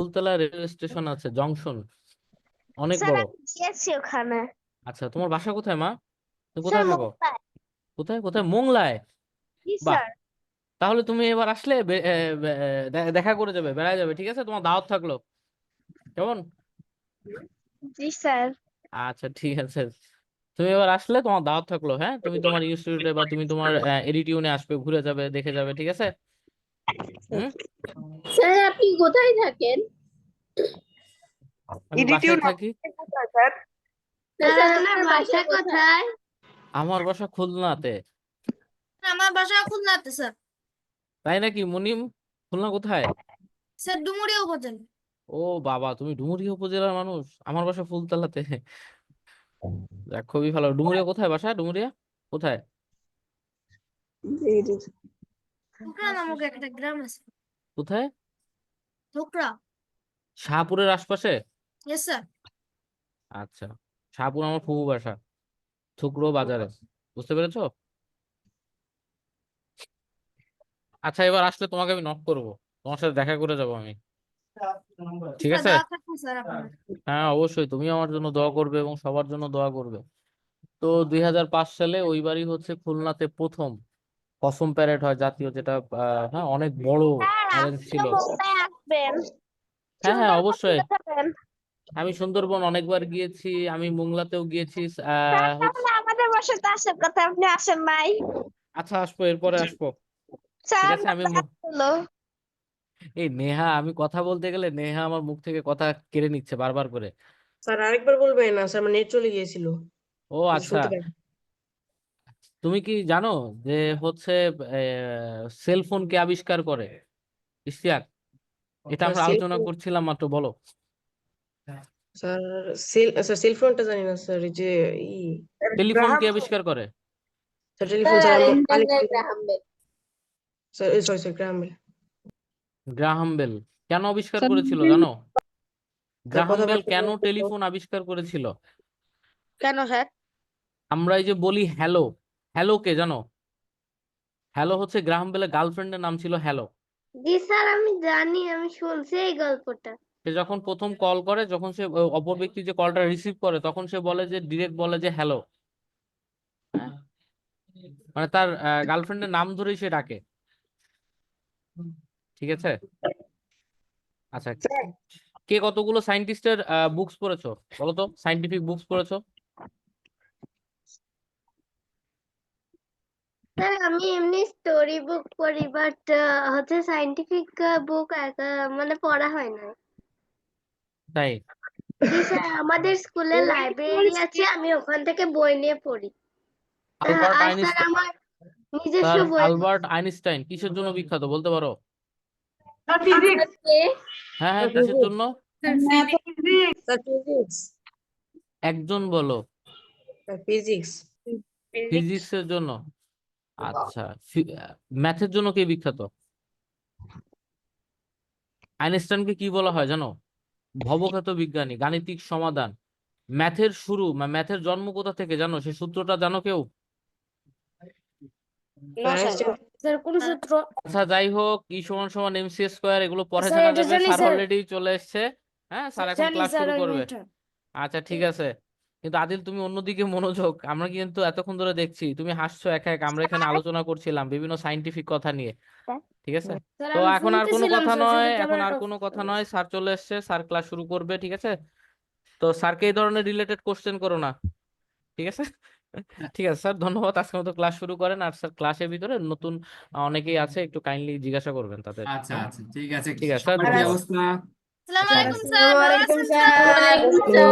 Phultala railway station আছে, junction, অনেক sir বড়। আমি গিয়েছি ওখানে। আচ্ছা, তোমার বাসা কোথায় মা? তুমি স্যার কোথায় থাকো? মোংলায়। কোথায় কোথায়, মোংলায়? জি বাহ, স্যার। তাহলে তুমি এবার আসলে দেখা করে যাবে, বেড়ায় যাবে, ঠিক আছে? তোমার দাওয়াত থাকলো, কেমন? জি স্যার। আচ্ছা ঠিক আছে, তুমি এবার আসলে তোমার দাওয়াত থাকলো, হ্যাঁ? তুমি তোমার ইনস্টিটিউটে বা তুমি তোমার এডিটিউনে আসবে, ঘুরে যাবে, দেখে যাবে, ঠিক আছে? হুম। স্যার আপনি কোথায় থাকেন? আমি এডিটিউন বাসায় থাকি। কোথায় স্যার? স্যার আপনার বাসা কোথায়? আমার বাসা খুলনাতে। আমার বাসা খুলনাতে স্যার। তাই নাকি মুনিম? খুলনা কোথায়? স্যার ডুমুরিয়া উপজেলা। ও বাবা, তুমি ডুমুরিয়া উপজেলার মানুষ? আমার বাসা ফুলতলাতে। যাক, খুবই ভালো। ডুমুরিয়া কোথায় বাসা? ডুমুরিয়া কোথায়? ধোকরা নামক একটা গ্রাম আছে। কোথায়? ধোকরা। শাহপুরের আশপাশে? Yes sir. আচ্ছা, শাহপুর আমার ফুফু বাসা, থুকরো বাজারে। বুঝতে পেরেছো? আচ্ছা, এবার আসলে তোমাকে আমি নক করবো, তোমার সাথে দেখা করে যাবো আমি, ঠিক স্যার আছে? দাওয়াত থাকবে স্যার আপনার। হ্যাঁ অবশ্যই, তুমি আমার জন্য দোয়া করবে এবং সবার জন্য দোয়া করবে। তো 2005 সালে ওইবারই হচ্ছে খুলনাতে প্রথম কসম প্যারেড হয় জাতীয়, যেটা হ্যাঁ অনেক বড় স্যার অ্যারেঞ্জ আপনিও ছিল। মোংলায় আসবেন। হ্যাঁ হ্যাঁ সুন্দরবন অবশ্যই, চলে যাবেন। আমি সুন্দরবন অনেকবার গিয়েছি, আমি মোংলাতেও গিয়েছি। স্যার হচ্ছে, তাহলে আমাদের বাসাতে আসার কথা, আপনি আসেন নাই। আচ্ছা আসবো, এরপরে আসবো, ঠিক স্যার আছে? আমার আমি দাঁত হলো। এই নেহা, আমি কথা বলতে গেলে নেহা আমার মুখ থেকে কথা কেড়ে নিচ্ছে বারবার করে। স্যার আরেকবার বলবেন না স্যার, আমার নেট চলে গিয়েছিল, ও আচ্ছা, শুনতে পাই। তুমি কি জানো যে হচ্ছে সেলফোন কে আবিষ্কার করে? ইশতিয়াক, এটা স্যার আমরা সেল আলোচনা করছিলাম মাত্র, বলো। স্যার স্যার সেল ফোনটা জানি না স্যার, এই যে ই টেলিফোন গ্রাহাম কে আবিষ্কার করে? Sir, telephone sir, Graham Bell. Sir sorry sir Graham Bell. Graham Bell. কেন আবিষ্কার স্যার করেছিল জানো? স্যার গ্রাহাম বেল কথাবার্তা কেন বলতে তো। টেলিফোন আবিষ্কার করেছিল? কেন স্যার? আমরা এই যে বলি হ্যালো, হ্যালো কে জানো? হ্যালো হচ্ছে গ্রাহাম বেলের গার্লফ্রেন্ডের নাম ছিল হ্যালো। জি স্যার আমি জানি, আমি শুনছি এই গল্পটা। সে যখন প্রথম কল করে, যখন সে অপর ব্যক্তি যে কলটা রিসিভ করে, তখন সে বলে যে, ডিরেক্ট বলে যে হ্যালো, মানে তার গার্লফ্রেন্ডের নাম ধরেই সে ডাকে, ঠিক আছে? আচ্ছা, স্যার কে কতগুলো সায়েন্টিস্টের বুকস পড়েছো বলো তো, সায়েন্টিফিক বুকস পড়েছো? স্যার আমি এমনি স্টোরি বুক পড়ি, বাট হচ্ছে সায়েন্টিফিক বুক মানে পড়া হয় না। তাই? জি স্যার, আমাদের স্কুলে লাইব্রেরি আছে, আমি ওখান থেকে বই নিয়ে পড়ি। আলবার্ট আর স্যার আইনস্টাইন, আমার নিজস্ব স্যার বই আলবার্ট আইনস্টাইন কিসের জন্য বিখ্যাত বলতে পারো? আছে। হ্যাঁ হ্যাঁ, স্যার কিসের ফিজিক্স জন্য? স্যার ফিজিক্স একজন বলো। স্যার ফিজিক্স ফিজিক্সের জন্য। আচ্ছা, ম্যাথের জন্য কে বিখ্যাত? আইনস্টাইনকে কি বলা হয় জানো? ভবখ্যাত বিজ্ঞানী, গাণিতিক সমাধান। ম্যাথের শুরু, ম্যাথের জন্ম কোথা থেকে জানো? সে সূত্রটা জানো কেউ? স্যার আইনস্টাইন স্যার কোন সূত্র? আচ্ছা যাই হোক, ই সমান সমান এমসি স্কোয়ার, এগুলো পরে স্যার জানা এটা যাবে, জানি স্যার স্যার। অলরেডি চলে এসেছে। হ্যাঁ, স্যার এখন জানি ক্লাস স্যার শুরু ওই করবে। ম্যাথটা। আচ্ছা ঠিক আছে, কিন্তু আদিল তুমি অন্যদিকে মনোযোগ, আমরা কিন্তু এতক্ষণ ধরে দেখছি তুমি হাসছো একা একা, আমরা এখানে আলোচনা করছিলাম বিভিন্ন সাইন্টিফিক কথা নিয়ে, ঠিক আছে? স্যার তো আমি এখন আর কোনো শুনতেছিলাম কথা স্যার, নয়, শুধু এখন আর ক্যামেরাটা অফ কোনো কথা করে নয়, দিয়েছে। স্যার চলে এসেছে, স্যার ক্লাস শুরু করবে, ঠিক আছে? তো স্যারকে এই ধরনের রিলেটেড কোশ্চেন করো না, ঠিক আছে? ঠিক আছে স্যার, ধন্যবাদ, আজকের মতো ক্লাস শুরু করেন। আর স্যার ক্লাসের ভিতরে নতুন অনেকেই আছে, একটু কাইন্ডলি জিজ্ঞাসা করবেন তাদের, আচ্ছা হ্যাঁ? আচ্ছা ঠিক আছে। ঠিক আছে স্যার, সবার কি ধন্যবাদ। অবস্থা? আসসালামু আলাইকুম স্যার, আসসালামু ভালো আলাইকুম আছেন স্যার। স্যার?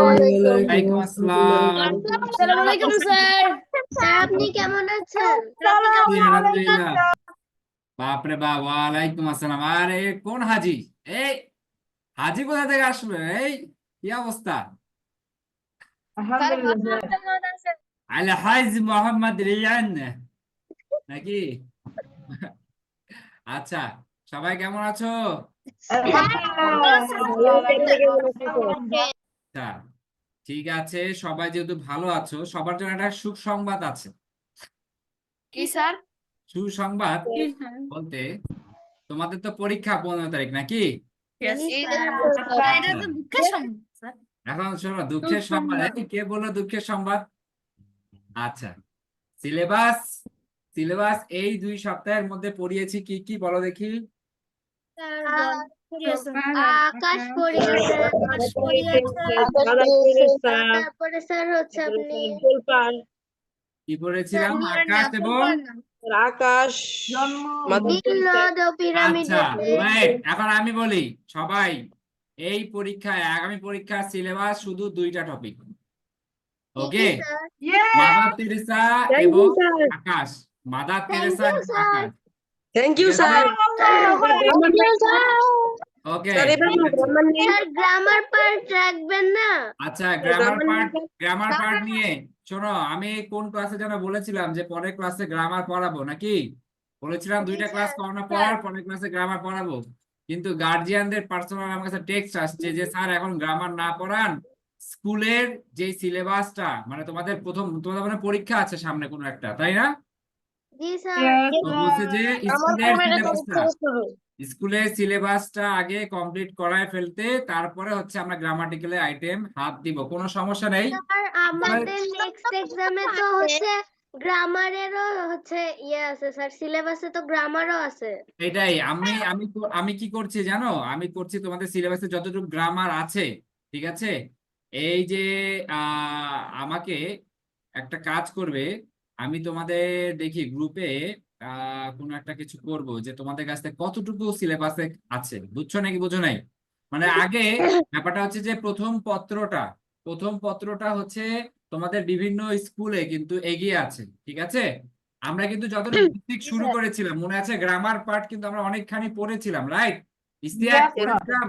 ওয়ালাইকুম আসসালাম। আসসালামু আলাইকুম স্যার। স্যার আপনি কেমন আছেন? স্যার, আপনি কেমন জি, আছেন? আলহামদুলিল্লাহ। বাপরে বাপ, ওয়ালাইকুম আসসালাম। আরে কোন হাজি? এই হাজি কোথা থেকে আসবে? এই কি অবস্থা? স্যার ভালো আছেন, কেমন আছেন? আল হাজ মোহাম্মদ রিয়ান নাকি? আচ্ছা, সবাই কেমন আছো? হ্যাঁ ভালো আছি ভালো আছি, আপনি কেমন আছেন স্যার? স্যার। আচ্ছা ঠিক আছে, সবাই যেহেতু ভালো আছো, সবার জন্য একটা সুসংবাদ আছে। কি স্যার? সুসংবাদ বলতে, তোমাদের তো পরীক্ষা 15 তারিখ নাকি? Yes, Yes, এটা sir. এটা তো দুঃখের সংবাদ স্যার। এখন শোনো, দুঃখের সংবাদ। এই, কে বললো দুঃখের সংবাদ? আচ্ছা, সিলেবাস সিলেবাস এই 2 সপ্তাহের মধ্যে পড়িয়েছি কি কি বলো দেখি। আকাশ পড়িয়েছে, আকাশ পড়িয়েছে, তারপরে স্যার হচ্ছে আপনি জলপান, কি পড়েছিলাম? আকাশ এবং আকাশ, মাদার নীল তেরেসা। নদ ও পিরামিডের আচ্ছা, দেশ। রাইট। এখন আমি বলি সবাই, এই পরীক্ষায় আগামী পরীক্ষার সিলেবাস শুধু 2টা টপিক। কি ওকে, স্যার? মাদার তেরেসা Thank এবং you, sir. Akash. Mother Thank Teresa you, এবং sir. আকাশ। Thank you, ঠিক আছে? sir. ওকে, স্যার এবার ঠিক আছে। গ্রামার নেই। স্যার গ্রামার পার্ট রাখবেন না? আচ্ছা, গ্রামার পার্ট Grammar নিয়ে শোনো, আমি কোন ক্লাসে যেন বলেছিলাম যে পরের ক্লাসে গ্রামার পড়াবো, নাকি বলেছিলাম? 2টা জি, ক্লাস স্যার। করানোর পর পরের ক্লাসে গ্রামার পড়াবো। কিন্তু গার্জিয়ানদের পার্সোনাল আমার কাছে টেক্সট আসছে যে স্যার এখন গ্রামার না পড়ান, স্কুলের যে সিলেবাসটা, মানে তোমাদের মানে পরীক্ষা আছে সামনে কোনো একটা, তাই না? জি স্যার। তো বলছে যে স্কুলের সিলেবাসটা আগে কমপ্লিট করায় ফেলতে, তারপরে হচ্ছে আমরা গ্রামাটিক্যাল আইটেম হাত দিব, কোনো সমস্যা নেই। স্যার আমাদের নেক্সট এক্সামে তো হচ্ছে গ্রামারেরও হচ্ছে ইয়ে আছে স্যার, সিলেবাসে তো গ্রামারও আছে। এটাই আমি কি করছি জানো, আমি করছি তোমাদের সিলেবাসে যতটুকু গ্রামার আছে, ঠিক আছে? এই যে আমাকে একটা কাজ করবে, আমি তোমাদের দেখি গ্রুপে কোনো একটা কিছু করব যে তোমাদের কাছ থেকে কতটুকু সিলেবাসে আছে, বুঝছো নাকি বুঝো নাই? মানে আগে ব্যাপারটা হচ্ছে যে প্রথম পত্রটা হচ্ছে তোমাদের বিভিন্ন স্কুলে কিন্তু এগিয়ে আছে, ঠিক আছে? আমরা কিন্তু যতটুকু বেসিক শুরু করেছিলাম মনে আছে, গ্রামার পার্ট কিন্তু আমরা অনেকখানি পড়েছিলাম, রাইট? ইশতিয়াক, পড়েছিলাম।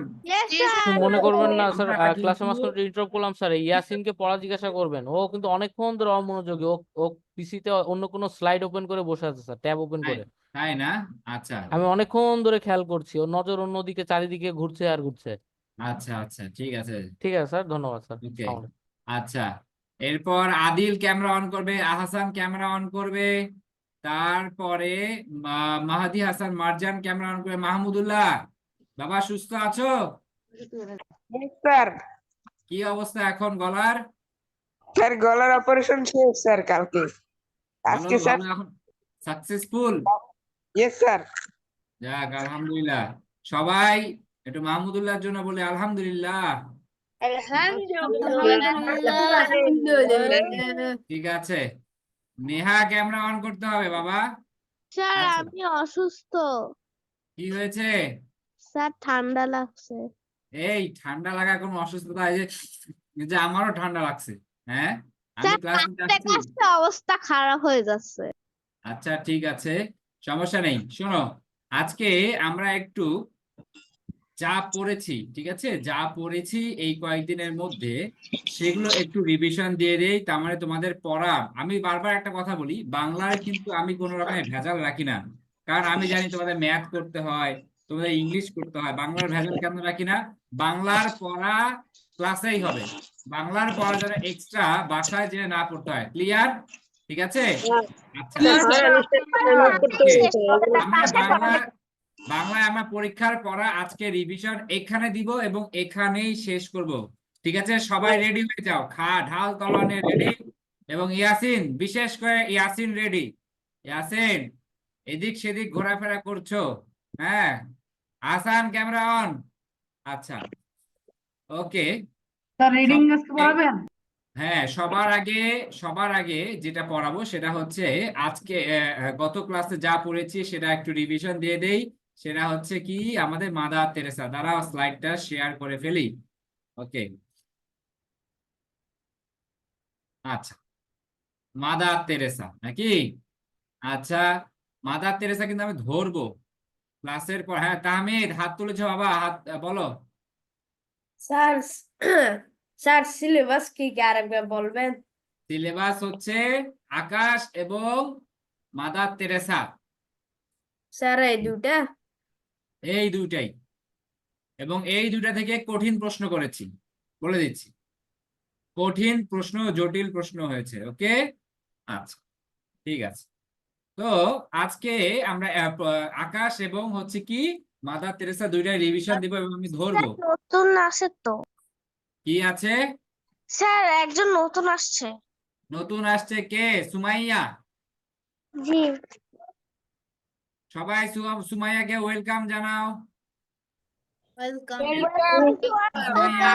কিছু মনে করবেন না স্যার, আমরা ক্লাসে কিন্তু মাঝখানে ইন্টারাপ্ট করলাম স্যার। ইয়াসিনকে পড়া জিজ্ঞাসা করবেন, ও কিন্তু অনেকক্ষণ ধরে অমনোযোগী। ও ও পিসিতে অন্য কোনো স্লাইড ওপেন করে বসে আছে স্যার, ট্যাব ওপেন তাই করে। তাই না? আচ্ছা আমি অনেকক্ষণ ধরে খেয়াল করছি, ওর নজর অন্যদিকে, চারিদিকে ঘুরছে আর ঘুরছে। আচ্ছা আচ্ছা, ঠিক আছে। ঠিক আছে স্যার, ধন্যবাদ স্যার। ওকে, আসসালামু আলাইকুম। আচ্ছা। এরপর আদিল ক্যামেরা অন করবে, আহসান ক্যামেরা অন করবে, তারপরে মাহাদি হাসান মারজান ক্যামেরা অন করবে। মাহমুদুল্লাহ, বাবা সুস্থ আছো? স্যার, কি অবস্থা এখন গলার? স্যার গলার অপারেশন শেষ স্যার কালকে। ভালো আজকে স্যার, ভালো, এখন সাকসেসফুল? Yes sir. যাক, আলহামদুলিল্লাহ। সবাই একটু মাহমুদুল্লাহর জন্য বলে আলহামদুলিল্লাহ। ঠিক আছে, নেহা ক্যামেরা অন করতে হবে বাবা। স্যার আচ্ছা, আমি অসুস্থ। কি হয়েছে? স্যার ঠান্ডা লাগছে। এই ঠান্ডা লাগা কোনো অসুস্থতা? এই যে আমারও ঠান্ডা লাগছে। হ্যাঁ, আমি স্যার ক্লাসে কাশতে যাচ্ছি। কাশতে অবস্থা খারাপ হয়ে যাচ্ছে। আচ্ছা, ঠিক আছে, সমস্যা নেই। শোনো, আজকে আমরা একটু যা পড়েছি, ঠিক আছে, যা পড়েছি এই কয়েকদিনের মধ্যে, সেগুলো একটু রিভিশন দিয়ে দেই। তার মানে তোমাদের পড়া, আমি বারবার একটা কথা বলি, বাংলার কিন্তু আমি কোনো রকমের ভেজাল রাখি না, কারণ আমি জানি তোমাদের ম্যাথ করতে হয়, তোমাদের ইংলিশ করতে হয়। বাংলার ভেজাল কেন রাখি না? বাংলার পড়া ক্লাসেই হবে, বাংলার পড়া যেন এক্সট্রা বাসায় যেন না পড়তে হয়। ক্লিয়ার? ঠিক আছে? আচ্ছা, আমরা বাংলায় আমরা পরীক্ষার পড়া আজকে রিভিশন এখানে দিব এবং এখানেই শেষ করব, ঠিক আছে? সবাই রেডি হয়ে যাও, ঢাল তলোয়ার রেডি। এবং ইয়াসিন, বিশেষ করে ইয়াসিন রেডি। ইয়াসিন, এদিক সেদিক ঘোরাফেরা করছো? হ্যাঁ, আসান ক্যামেরা অন। আচ্ছা, ওকে। রিডিং আজকে পড়াবেন? হ্যাঁ, সবার আগে যেটা পড়াবো সেটা হচ্ছে আজকে গত ক্লাসে যা পড়েছি সেটা একটু রিভিশন দিয়ে দেই। সেটা হচ্ছে কি, আমাদের মাদার তেরেসা। দাঁড়াও, স্লাইডটা শেয়ার করে ফেলি। ওকে, আচ্ছা, মাদার তেরেসা নাকি? আচ্ছা, মাদার তেরেসা কিন্তু আমি ধরবো ক্লাসের পর। হ্যাঁ, তাহমিদ হাত তুলেছো বাবা, হাত বলো। স্যার স্যার সিলেবাস কি আরেকবার বলবেন? সিলেবাস হচ্ছে আকাশ এবং মাদার তেরেসা, স্যার এই দুটা? এই দুইটাই। এবং এই দুইটা থেকে কঠিন প্রশ্ন করেছি, বলে দিচ্ছি। কঠিন প্রশ্ন, জটিল প্রশ্ন হয়েছে। ওকে, আচ্ছা, ঠিক আছে। তো আজকে আমরা আকাশ এবং হচ্ছে কি মাদার তেরেসা দুইটা রিভিশন দিব এবং আমি ধরবো নতুন আসে তো কি আছে। স্যার একজন নতুন আসছে নতুন আসছে কে? সুমাইয়া। জি সবাই সুমাইয়াকে ওয়েলকাম জানাও। ওয়েলকাম সুমাইয়া।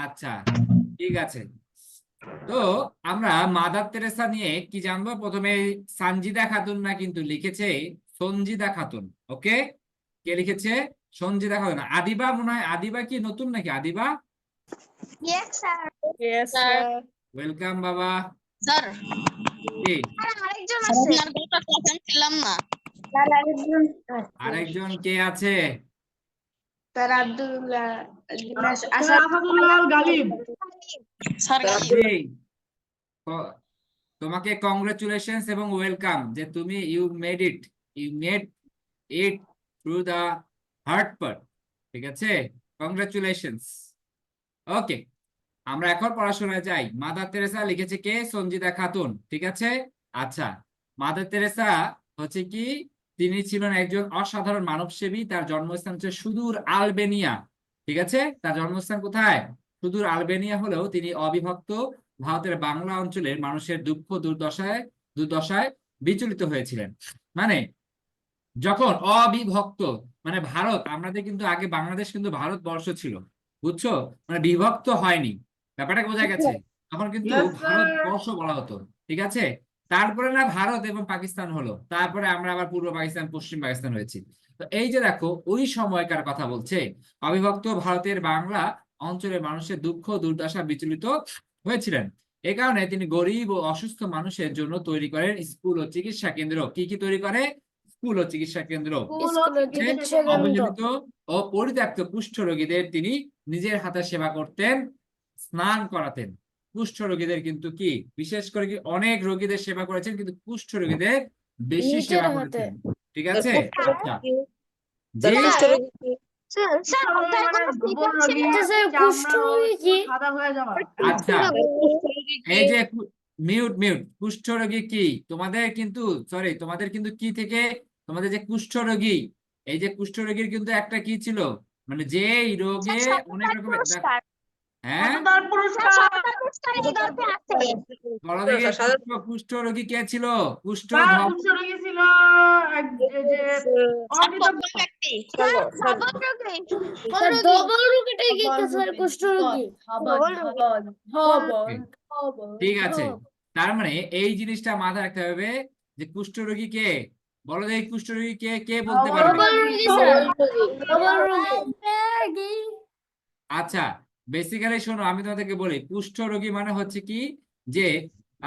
আচ্ছা, ঠিক আছে। তো আমরা মাদার তেরেসা নিয়ে কি জানবো? প্রথমে সানজিদা খাতুন না কিন্তু লিখেছে সঞ্জিদা খাতুন। ওকে, কে লিখেছে? সঞ্জিদা খাতুন। আদিবা মনে হয়, আদিবা কি নতুন নাকি? আদিবা, ইয়েস স্যার ওয়েলকাম বাবা। স্যার কি আরেকজন আছে স্যার আরেকজন আরেকজন কে আছে? Sir Abdullah sir Asadullah Al Ghalib. এই, তোমাকে কংগ্রেচুলেশনস এবং ওয়েলকাম যে তুমি you made it through the hard part. ঠিক আছে, কংগ্রেচুলেশনস। ওকে, আমরা এখন পড়াশোনায় যাই। মাদার তেরেসা লিখেছে কে? সঞ্জিদা খাতুন। ঠিক আছে, আচ্ছা। মাদার তেরেসা হচ্ছে কি, তিনি ছিলেন একজন অসাধারণ মানবসেবী। তার জন্মস্থান হচ্ছে সুদূর আলবেনিয়া। ঠিক আছে, তার জন্মস্থান কোথায়? সুদূর আলবেনিয়া হলেও তিনি অবিভক্ত ভারতের বাংলা অঞ্চলের মানুষের দুঃখ দুর্দশায় বিচলিত হয়েছিলেন। মানে যখন অবিভক্ত, মানে ভারত, আমাদের কিন্তু আগে বাংলাদেশ কিন্তু ভারতবর্ষ ছিল, বুঝছো? মানে বিভক্ত হয়নি, ব্যাপারটা বোঝা গেছে? তখন কিন্তু Yes, sir. ভারতবর্ষ বলা হতো। ঠিক আছে, তারপরে না ভারত এবং পাকিস্তান হলো, তারপরে আমরা আবার পূর্ব পাকিস্তান পশ্চিম পাকিস্তান হয়েছি। তো এই যে দেখো, ওই সময়কার কথা বলছে, অবিভক্ত ভারতের বাংলা অঞ্চলের মানুষের দুঃখ দুর্দশা বিচলিত হয়েছিলেন। এ কারণে তিনি গরিব ও অসুস্থ মানুষের জন্য তৈরি করেন স্কুল ও চিকিৎসা কেন্দ্র। কি তৈরি করে? স্কুল ও চিকিৎসা কেন্দ্র। অবহেলিত ও পরিত্যক্ত কুষ্ঠ রোগীদের তিনি নিজের হাতে সেবা করতেন, স্নান করাতেন। কুষ্ঠ রোগীদের কিন্তু কি, বিশেষ করে কি অনেক রোগীদের সেবা করেছেন, কিন্তু কুষ্ঠ রোগীদের বেশি সেবা করেছেন। ঠিক আছে, আচ্ছা। যে কুষ্ঠরোগী কি? স্যার স্যার ওটার কোনো দুর্বল ফিগার রোগী, ছিল চামড়া ও সাদা হয়ে যাওয়া। আচ্ছা, এই যে মিউট কুষ্ঠ রোগী কি তোমাদের কিন্তু, সরি তোমাদের কিন্তু কি থেকে, তোমাদের যে কুষ্ঠ রোগী, এই যে কুষ্ঠ রোগীর কিন্তু একটা কি ছিল, মানে যে এই রোগে অনেক রকমের হ্যাঁ, সততার পুরস্কার। বলো দেখি, সাধারণ কুষ্ঠ রোগী কে ছিল? কুষ্ঠ স্যার কুষ্ঠরোগী ছিল যে অকৃতজ্ঞ ব্যক্তি। ডবল রুগীটাই কি স্যার কুষ্ঠ রোগী? ঠিক আছে, তার মানে এই জিনিসটা মাথায় রাখতে হবে যে কুষ্ঠ রোগী কে। বলো দেখি কুষ্ঠ রোগী কে, কে বলতে পারবে? ডবল রুগী স্যার, ডবল রুগী। আচ্ছা, বেসিক্যালি শোনো, আমি তোমাদেরকে বলি, কুষ্ঠ রোগী মানে হচ্ছে কি, যে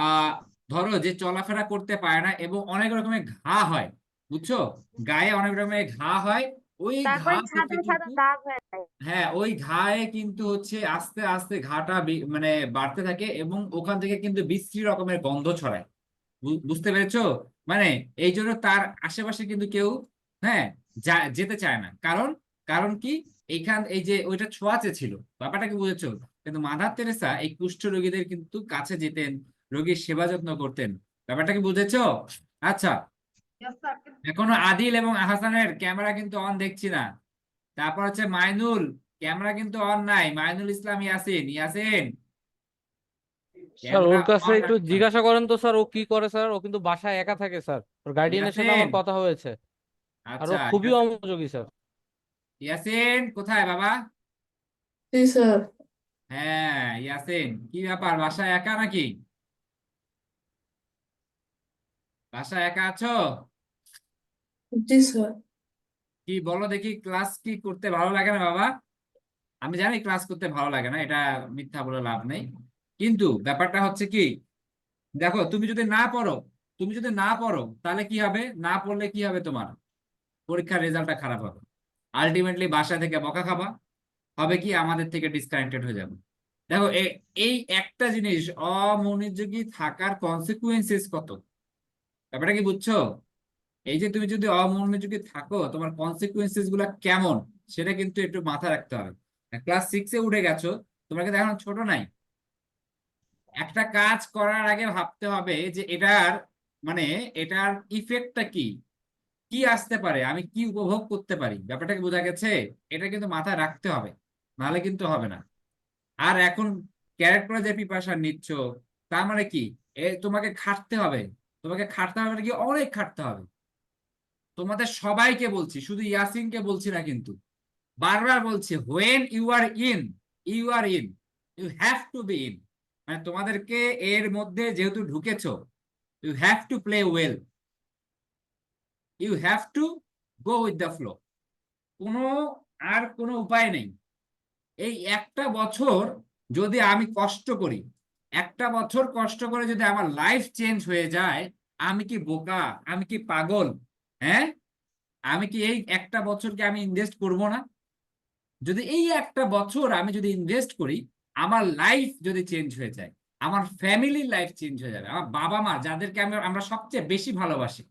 আহ ধরো যে চলাফেরা করতে পারে না এবং অনেক রকমের ঘা হয়, বুঝছো? গায়ে অনেক রকমের ঘা হয়, ওই ঘা থেকে কিন্তু, হ্যাঁ, ওই ঘায়ে কিন্তু হচ্ছে আস্তে আস্তে ঘাটা মানে বাড়তে থাকে এবং ওখান থেকে কিন্তু বিশ্রী রকমের গন্ধ ছড়ায়। বুঝতে পেরেছো? মানে এই জন্য তার আশেপাশে কিন্তু কেউ, হ্যাঁ, যেতে চায় না। কারণ কারণ কি, এই যে ওইটা ছোঁয়াচে ছিল, ব্যাপারটা কি বুঝেছো? কিন্তু মাদার তেরেসা এই কুষ্ঠ রোগীদের কিন্তু কাছে যেতেন, রোগীর সেবা যত্ন করতেন, ব্যাপারটা কি বুঝেছো? আচ্ছা, Yes, sir. এখনো আদিল এবং আহসানের ক্যামেরা কিন্তু অন দেখছি না। তারপর হচ্ছে মাইনুল, ক্যামেরা কিন্তু অন নাই। মাইনুল ইসলাম ইয়াসিন, ইয়াসিন স্যার ক্যামেরা ওর কাছে অন একটু রাখতে হবে। জিজ্ঞাসা করেন তো স্যার, ও কি করে স্যার? ও কিন্তু বাসায় একা থাকে স্যার, ওর গার্ডিয়ানের সাথে আমার ইয়াসিন, কথা হয়েছে, আর ও আচ্ছা, খুবই অমনোযোগী স্যার। ইয়াসিন কোথায় বাবা? জি স্যার। হ্যাঁ, ইয়াসিন, কি ব্যাপার, বাসায় একা নাকি? বাসায় একা আছো? জি স্যার। কি বলো দেখি, ক্লাস কি করতে ভালো লাগে না বাবা? আমি জানি ক্লাস করতে ভালো লাগে না, এটা মিথ্যা বলে লাভ নেই, কিন্তু ব্যাপারটা হচ্ছে কি, দেখো, তুমি যদি না পড়ো তাহলে কি হবে? না পড়লে কি হবে? তোমার পরীক্ষার রেজাল্টটা খারাপ হবে, আলটিমেটলি বাসা থেকে বকা খাবা, হবে কি, আমাদের থেকে ডিসকানেক্টেড হয়ে যাবে। দেখো, এই একটা জিনিস, অমনোযোগী থাকার কনসিকুয়েন্সেস কত, ব্যাপারটা কি বুঝছো? এই যে তুমি যদি অমনোযোগী থাকো, তোমার কনসিকুয়েন্সেস গুলা কেমন, সেটা কিন্তু একটু মাথায় রাখতে হবে। ক্লাস 6-এ উঠে গেছো, তোমার কিন্তু এখন ছোট নাই। একটা কাজ করার আগে ভাবতে হবে যে এটার, মানে এটার ইফেক্টটা কি, কি আসতে পারে, আমি কি উপভোগ করতে পারি, ব্যাপারটাকে বোঝা গেছে? এটা কিন্তু মাথায় রাখতে হবে, নাহলে কিন্তু হবে না। আর এখন ক্যারেক্টার যে প্রিপারেশন নিচ্ছ, তার মানে কি, তোমাকে খাটতে হবে। তোমাকে খাটতে হবে মানে কি, অনেক খাটতে হবে। তোমাদের সবাইকে বলছি, শুধু ইয়াসিনকে বলছি না কিন্তু, বারবার বলছি, when you are in, you are in, you have to be in. মানে তোমাদেরকে এর মধ্যে যেহেতু ঢুকেছো, you have to play well, you have to go with the flow. কোনো আর কোনো উপায় নেই। এই একটা বছর যদি আমি কষ্ট করি, একটা বছর কষ্ট করে যদি আমার লাইফ চেঞ্জ হয়ে যায়, আমি কি বোকা, আমি কি পাগল? হ্যাঁ, আমি কি এই একটা বছরকে আমি ইনভেস্ট করব না? যদি এই একটা বছর আমি যদি ইনভেস্ট করি, আমার লাইফ যদি চেঞ্জ হয়ে যায়, আমার ফ্যামিলির লাইফ চেঞ্জ হয়ে যাবে, আমার বাবা মা যাদেরকে আমরা সবচেয়ে বেশি ভালোবাসি,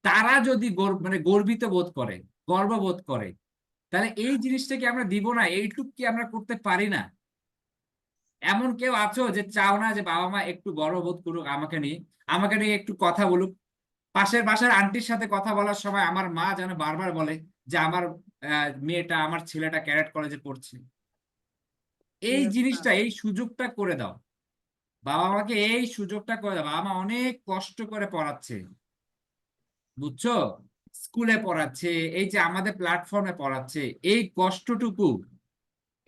তারা যদি মানে গর্বিত বোধ করে, গর্ববোধ করে, তাহলে এই জিনিসটা কি আমরা দিব না? এইটুক কি আমরা করতে পারি না? এমন কেউ আছো যে চাও না যে বাবা মা একটু গর্ববোধ করুক আমাকে নিয়ে, আমাকে নিয়ে একটু কথা বলুক? পাশের বাসার আন্টির সাথে কথা বলার সময় আমার মা যেন বারবার বলে যে আমার মেয়েটা, আমার ছেলেটা ক্যারেট কলেজে পড়ছে। এই Yes, জিনিসটা, এই সুযোগটা করে দাও। বাবা মাকে এই সুযোগটা করে দাও। বাবা মা অনেক কষ্ট করে পড়াচ্ছে, বুঝছো? স্কুলে পড়াচ্ছে, এই যে আমাদের প্ল্যাটফর্মে পড়াচ্ছে, এই কষ্টটুকু,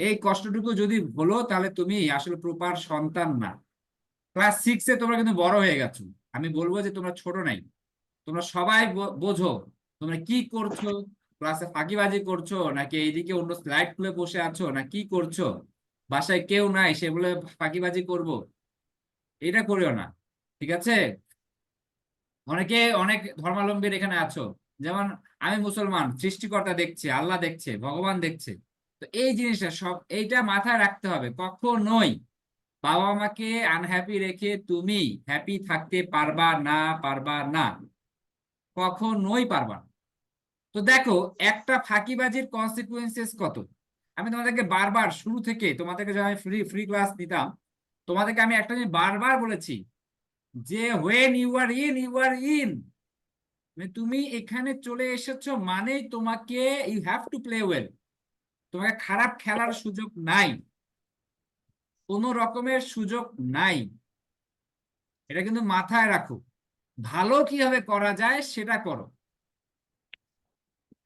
এই কষ্টটুকু যদি হলো, তাহলে তুমি আসলে প্রপার সন্তান না। ক্লাস 6-এ তোমরা কিন্তু বড় হয়ে গেছো। আমি বলবো যে তোমরা ছোট নাই, তোমরা সবাই বোঝো তোমরা কি করছো। ক্লাসে ফাঁকিবাজি করছো, নাকি এইদিকে অন্য স্লাইড খুলে বসে আছো, না কি করছো? বাসায় কেউ নাই সে বলে ফাঁকিবাজি করব, এটা করিও না, ঠিক আছে? অনেকে, অনেক ধর্মাবলম্বীর এখানে আছো, যেমন আমি মুসলমান, সৃষ্টিকর্তা দেখছে, আল্লাহ দেখছে, ভগবান দেখছে। তো এই জিনিসটা সব, এইটা মাথায় রাখতে হবে। কখনোই বাবা মাকে আনহ্যাপি রেখে তুমি হ্যাপি থাকতে পারবা না, পারবা না, কখনোই পারবা না। তো দেখো, একটা ফাঁকিবাজির কনসিকুয়েন্সেস কত। আমি তোমাদেরকে বারবার শুরু থেকে, তোমাদেরকে যখন আমি ফ্রি ফ্রি ক্লাস নিতাম, তোমাদেরকে আমি একটা জিনিস বারবার বলেছি যে when you are in, you are in, তুমি এখানে চলে এসেছো মানে তোমাকে, you have to play well. তোমাকে খারাপ খেলার সুযোগ নাই, কোনো রকমের সুযোগ নাই। এটা কিন্তু মাথায় রাখো। ভালো কিভাবে করা যায় সেটা করো,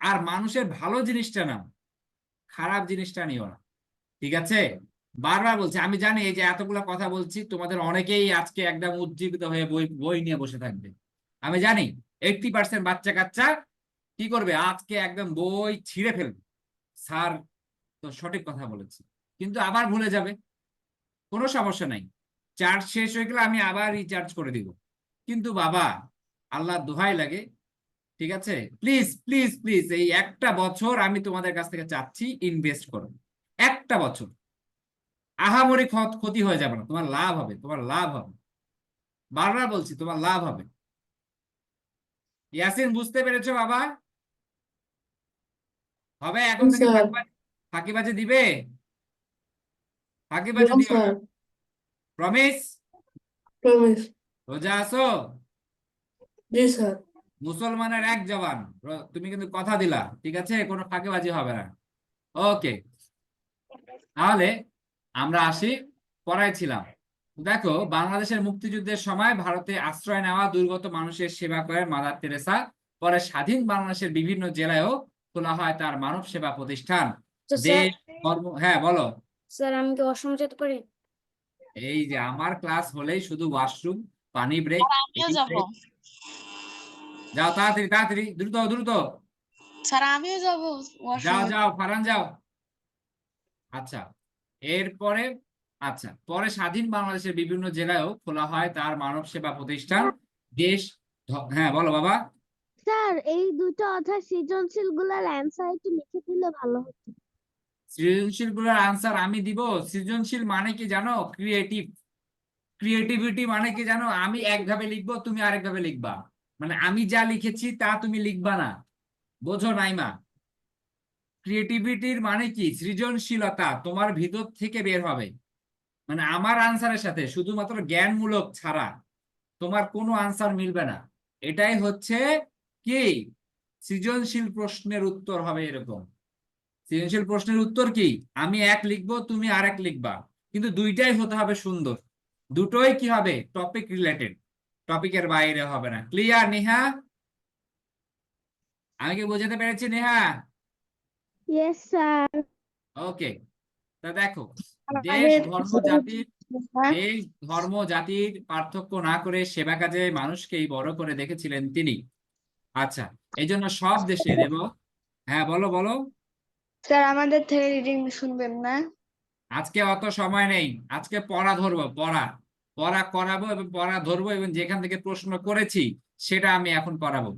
আর মানুষের ভালো জিনিসটা নাও, খারাপ জিনিসটা নিও না, ঠিক আছে? বারবার বলছি, আমি জানি এই যে এতগুলো কথা বলছি, তোমাদের অনেকেই আজকে একদম উজ্জীবিত হয়ে বই বই নিয়ে বসে থাকবে। আমি জানি 80% বাচ্চা কাচ্চা কি করবে, আজকে একদম বই ছিঁড়ে ফেলবে, স্যার তো সঠিক কথা বলেছি, কিন্তু আবার ভুলে যাবে। কোনো সমস্যা নাই, চার্জ শেষ হয়ে গেলে আমি আবার রিচার্জ করে দিব। কিন্তু বাবা, আল্লাহ দোহাই লাগে, ঠিক আছে, প্লিজ প্লিজ প্লিজ, এই একটা বছর আমি তোমাদের কাছ থেকে চাচ্ছি, ইনভেস্ট করো। একটা বছর আহামরি ক্ষতি হয়ে যাবে না, তোমার লাভ হবে, তোমার লাভ হবে। বারবার বলছি, তোমার লাভ হবে। ইয়াসিন, বুঝতে পেরেছো বাবা? হবে এখন থেকে স্যার। ফাঁকিবাজি দিবে? ফাঁকিবাজি দিও না, স্যার, প্রমিস? প্রমিস। রোজা আছো? জি স্যার। মুসলমানের এক জবান, তুমি কিন্তু কথা দিলা, ঠিক আছে? কোনো ফাঁকিবাজি হবে না। ওকে, তাহলে আমরা আসি, পড়াইছিলাম। দেখো, বাংলাদেশের মুক্তিযুদ্ধের সময় ভারতে আশ্রয় নেওয়া দুর্গত মানুষের সেবা করেন মাদার তেরেসা। পরে স্বাধীন বাংলাদেশের বিভিন্ন জেলায়ও খোলা হয় তার মানব সেবা প্রতিষ্ঠান। তো স্যার, দেশ, কর্ম, হ্যাঁ বলো। স্যার আমি কি ওয়াশরুম যেতে পারি? এই যে আমার ক্লাস হলেই শুধু ওয়াশরুম, পানি ব্রেক, আমিও যাব। যাও তাড়াতাড়ি তাড়াতাড়ি, দ্রুত দ্রুত, স্যার আমিও যাব যাও ওয়াশরুমে। যাও ফারান যাও। আচ্ছা, এরপরে, আচ্ছা, পরে স্বাধীন বাংলাদেশের বিভিন্ন জেলায়ও খোলা হয় তার মানব সেবা প্রতিষ্ঠান। দেশ, হ্যাঁ বলো বাবা। স্যার এই দুটো অধ্যায় সৃজনশীল গুলার অ্যান্সার একটু লিখে দিলে ভালো হতো। সৃজনশীল গুলোর আনসার আমি দিব? সৃজনশীল মানে কি জানো? ক্রিয়েটিভ। ক্রিয়েটিভিটি মানে কি জানো? আমি একভাবে লিখবো, তুমি আরেকভাবে লিখবা, মানে আমি যা লিখেছি তা তুমি লিখবা না, বোঝো নাইমা? ক্রিয়েটিভিটির মানে কি? সৃজনশীলতা তোমার ভিতর থেকে বের হবে, মানে আমার আনসারের সাথে শুধুমাত্র জ্ঞানমূলক ছাড়া তোমার কোনো আনসার মিলবে না। এটাই হচ্ছে কি সৃজনশীল প্রশ্নের উত্তর হবে এরকম। সৃজনশীল প্রশ্নের উত্তর কি, আমি এক লিখবো, তুমি আরেক লিখবা, কিন্তু দুইটাই হতে হবে সুন্দর, দুটোই কি হবে টপিক রিলেটেড, টপিকের বাইরে হবে না। ক্লিয়ার নেহা? আমি কি বোঝাতে পেরেছি নেহা? Yes sir. ওকে, তা দেখো, আমাদের দেশ ধর্ম জাতির পার্থক্য না করে সেবা কাজে মানুষকেই বড় করে দেখেছিলেন তিনি। আচ্ছা, এই জন্য সব দেশের এবং হ্যাঁ বলো বলো। স্যার আমাদের থেকে রিডিং শুনবেন না? আজকে অত সময় নেই, আজকে পড়া ধরবো, পড়া পড়া করাবো এবং পড়া ধরবো, এবং যেখান থেকে প্রশ্ন করেছি সেটা আমি এখন পড়াবো।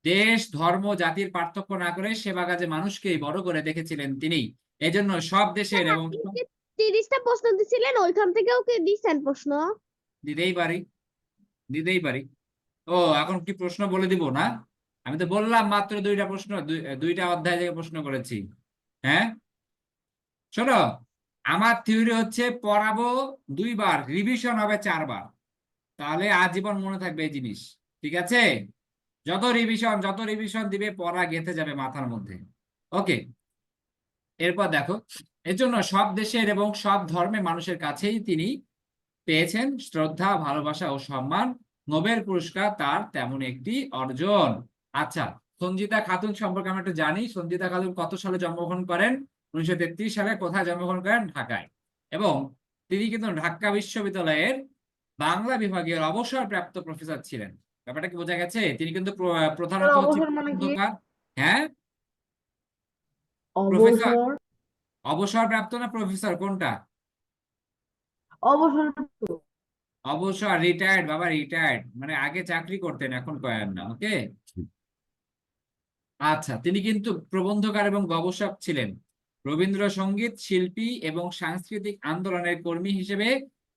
দেশ ধর্ম জাতির পার্থক্য না করে সেবা কাজে মানুষকেই বড় করে দেখেছিলেন তিনি। এজন্য সব দেশের এবং 30টা প্রশ্ন দিছিলেন, ওইখান থেকেও কি দিছেন প্রশ্ন? দিতেই পারি, দিতেই পারি। ও এখন কি প্রশ্ন বলে দিব না? আমি তো বললাম মাত্র দুইটা প্রশ্ন, দুইটা অধ্যায় থেকে প্রশ্ন করেছি। হ্যাঁ শোনো, আমার থিওরি হচ্ছে পড়াবো 2 বার, রিভিশন হবে 4 বার, তাহলে আজীবন মনে থাকবে এই জিনিস। ঠিক আছে, যত রিভিশন দিবে পড়া গেঁথে যাবে মাথার মধ্যে। ওকে, এরপর দেখো, এর জন্য সব দেশের এবং সব ধর্মের মানুষের কাছেই তিনি পেয়েছেন শ্রদ্ধা, ভালোবাসা ও সম্মান। নোবেল পুরস্কার তার তেমন একটি অর্জন। আচ্ছা, সঞ্জিতা খাতুন সম্পর্কে আমরা একটু জানি। সঞ্জিতা খাতুন কত সালে জন্মগ্রহণ করেন? 1933 সালে। কোথায় জন্মগ্রহণ করেন? ঢাকায়। এবং তিনি কিন্তু ঢাকা বিশ্ববিদ্যালয়ের বাংলা বিভাগের অবসরপ্রাপ্ত প্রফেসর ছিলেন। ব্যাপারটা কি বোঝা গেছে? তিনি কিন্তু প্রধানত হচ্ছে অবসর মানে কি? প্রবন্ধকার। হ্যাঁ, প্রফেসর। অবসর অবসরপ্রাপ্ত না প্রফেসর, কোনটা? অবসর অবসর, রিটায়ার্ড বাবা, রিটায়ার্ড মানে আগে চাকরি করতেন, এখন করেন না। ওকে, আচ্ছা, তিনি কিন্তু প্রবন্ধকার এবং গবেষক ছিলেন। রবীন্দ্রসঙ্গীত শিল্পী এবং সাংস্কৃতিক আন্দোলনের কর্মী হিসেবে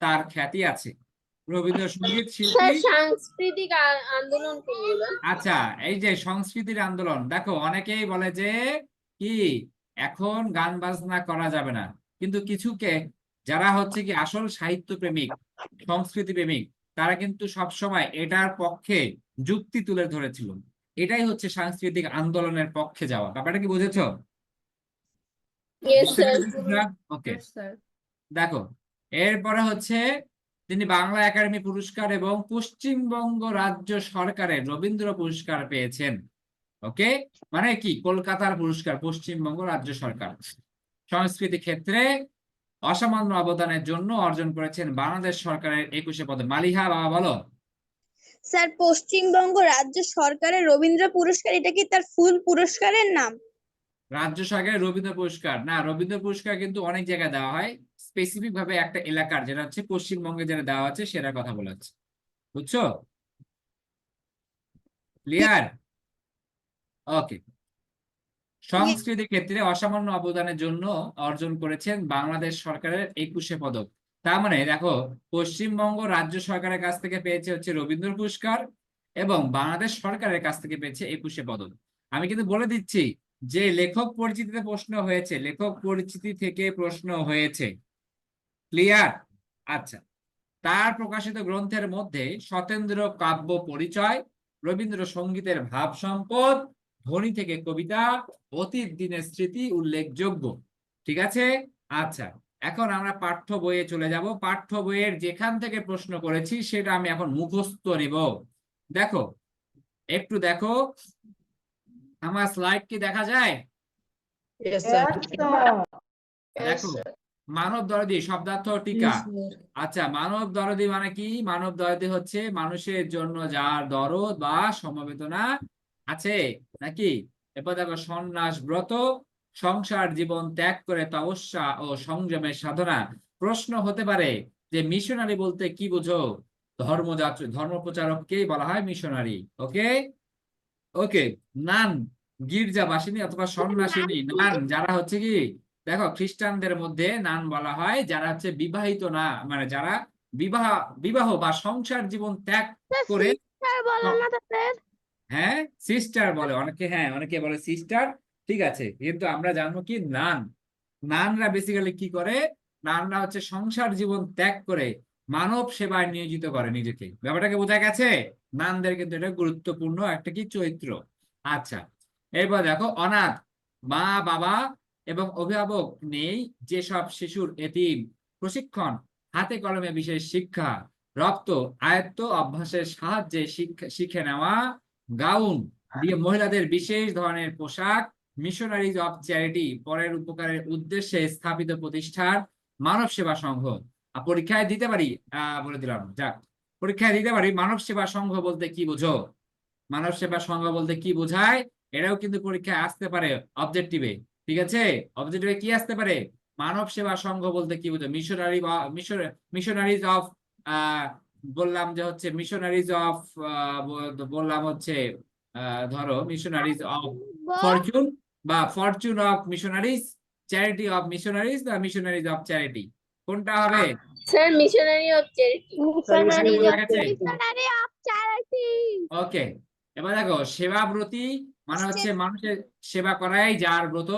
তার খ্যাতি আছে। রবীন্দ্রসঙ্গীত শিল্পী, সাংস্কৃতিক আন্দোলন কোনগুলো? আচ্ছা, এই যে সংস্কৃতির আন্দোলন, দেখো অনেকেই বলে যে কি এখন গান বাজনা করা যাবে না, কিন্তু কিছুকে যারা হচ্ছে কি আসল সাহিত্য প্রেমিক, সংস্কৃতি প্রেমিক, তারা কিন্তু সব সময় এটার পক্ষে যুক্তি তুলে ধরেছিল। এটাই হচ্ছে সাংস্কৃতিক আন্দোলনের পক্ষে যাওয়া। ব্যাপারটা কি বুঝেছো? Yes sir. ওকে, দেখো, এরপরে হচ্ছে তিনি বাংলা একাডেমি পুরস্কার এবং পশ্চিমবঙ্গ রাজ্য সরকারের রবীন্দ্র পুরস্কার পেয়েছেন। ওকে, মানে কি কলকাতার পুরস্কার, পশ্চিমবঙ্গ রাজ্য সরকার। সংস্কৃতি ক্ষেত্রে অসামান্য অবদানের জন্য অর্জন করেছেন বাংলাদেশ সরকারের 21 পদক। মালিহা বাবা বলো। স্যার পশ্চিমবঙ্গ রাজ্য সরকারের রবীন্দ্র পুরস্কার, এটা কি তার ফুল পুরস্কারের নাম? রাজ্য সরকারের রবীন্দ্র পুরস্কার না, রবীন্দ্র পুরস্কার কিন্তু অনেক জায়গায় দেওয়া হয়, স্পেসিফিক ভাবে একটা এলাকার যেটা হচ্ছে পশ্চিমবঙ্গে যেটা দেওয়া আছে সেটার কথা বলা হচ্ছে। বুঝছো? ক্লিয়ার? ওকে, সংস্কৃতি ক্ষেত্রে অসামান্য অবদানের জন্য অর্জন করেছেন বাংলাদেশ সরকারের 21 পদক। তার মানে দেখো, পশ্চিমবঙ্গ রাজ্য সরকারের কাছ থেকে পেয়েছে হচ্ছে রবীন্দ্র পুরস্কার, এবং বাংলাদেশ সরকারের কাছ থেকে পেয়েছে 21 পদক। আমি কিন্তু বলে দিচ্ছি যে লেখক পরিচিতিতে প্রশ্ন হয়েছে, লেখক পরিচিতি থেকে প্রশ্ন হয়েছে। ক্লিয়ার? আচ্ছা, তার প্রকাশিত গ্রন্থের মধ্যে সতেন্দ্র কাব্য পরিচয়, রবীন্দ্রসঙ্গীতের ভাব সম্পদ, ধ্বনি থেকে কবিতা, অতীত দিনের স্মৃতি উল্লেখযোগ্য। ঠিক আছে, আচ্ছা, এখন আমরা পাঠ্য বইয়ে চলে যাব। পাঠ্য বইয়ের যেখান থেকে প্রশ্ন করেছি সেটা আমি এখন মুখস্থ নিব। দেখো, একটু দেখো, আমার স্লাইড কি দেখা যায়? Yes, sir. দেখো, মানব দরদি শব্দার্থ টিকা। আচ্ছা, মানব দরদি মানে কি? মানব দরদি হচ্ছে মানুষের জন্য যার দরদ বা সমবেদনা আছে নাকি। এরপর দেখো, সন্ন্যাস ব্রত, সংসার জীবন ত্যাগ করে তপস্যা ও সংযমের সাধনা। প্রশ্ন হতে পারে যে মিশনারি বলতে কি বুঝো? ধর্ম প্রচারককেই বলা হয় মিশনারি। ওকে ওকে, নান গির্জাবাসিনী অথবা সন্ন্যাসিনী। নান যারা হচ্ছে কি, দেখো খ্রিস্টানদের মধ্যে নান বলা হয় যারা হচ্ছে বিবাহিত না, মানে যারা বিবাহ বা সংসার জীবন ত্যাগ করে। হ্যাঁ, সিস্টার বলে অনেকে, হ্যাঁ অনেকে বলে সিস্টার। ঠিক আছে, কিন্তু আমরা জানবো কি নান। নানরা বেসিক্যালি কি করে? নানরা হচ্ছে সংসার জীবন ত্যাগ করে মানব সেবায় নিয়োজিত করে নিজেকে। ব্যাপারটাকে বোঝা গেছে? নানদের কিন্তু এটা গুরুত্বপূর্ণ একটা কি চরিত্র। আচ্ছা, এরপর দেখো অনাথ, মা বাবা এবং অভিভাবক নেই যেসব শিশুর এতিম, প্রশিক্ষণ, হাতে কলমে বিশেষ শিক্ষা, রপ্ত আয়ত্ত অভ্যাসের সাহায্যে শিখে নেওয়া, গাউন দিয়ে মহিলাদের বিশেষ ধরনের পোশাক, মিশনারিজ অফ চ্যারিটি পরের উপকারের উদ্দেশ্যে স্থাপিত প্রতিষ্ঠান, মানব সেবা সংঘ। পরীক্ষায় দিতে পারি, বলে দিলাম, যাক, পরীক্ষায় দিতে পারি মানব সেবা সংঘ বলতে কি বুঝো? মানব সেবা সংঘ বলতে কি বোঝায়, এটাও কিন্তু পরীক্ষায় আসতে পারে অবজেক্টিভে। ঠিক আছে, অবজেক্টিভে কি আসতে পারে? মানব সেবা সংঘ বলতে কি বোঝো? মিশনারিজ অফ, বললাম যে হচ্ছে মিশনারিজ অফ, বললাম হচ্ছে ধরো মিশনারিজ অফ ফরচুন, বা Fortune of missionaries, charity of missionaries, বা মিশনারিজ অফ চ্যারিটি, কোনটা হবে? Sir missionary of charity. এখানে বোঝা গেছে? Missionary of charity. ওকে, এবার দেখো সেবাব্রতী মানে হচ্ছে মানুষের সেবা করাই যার ব্রত।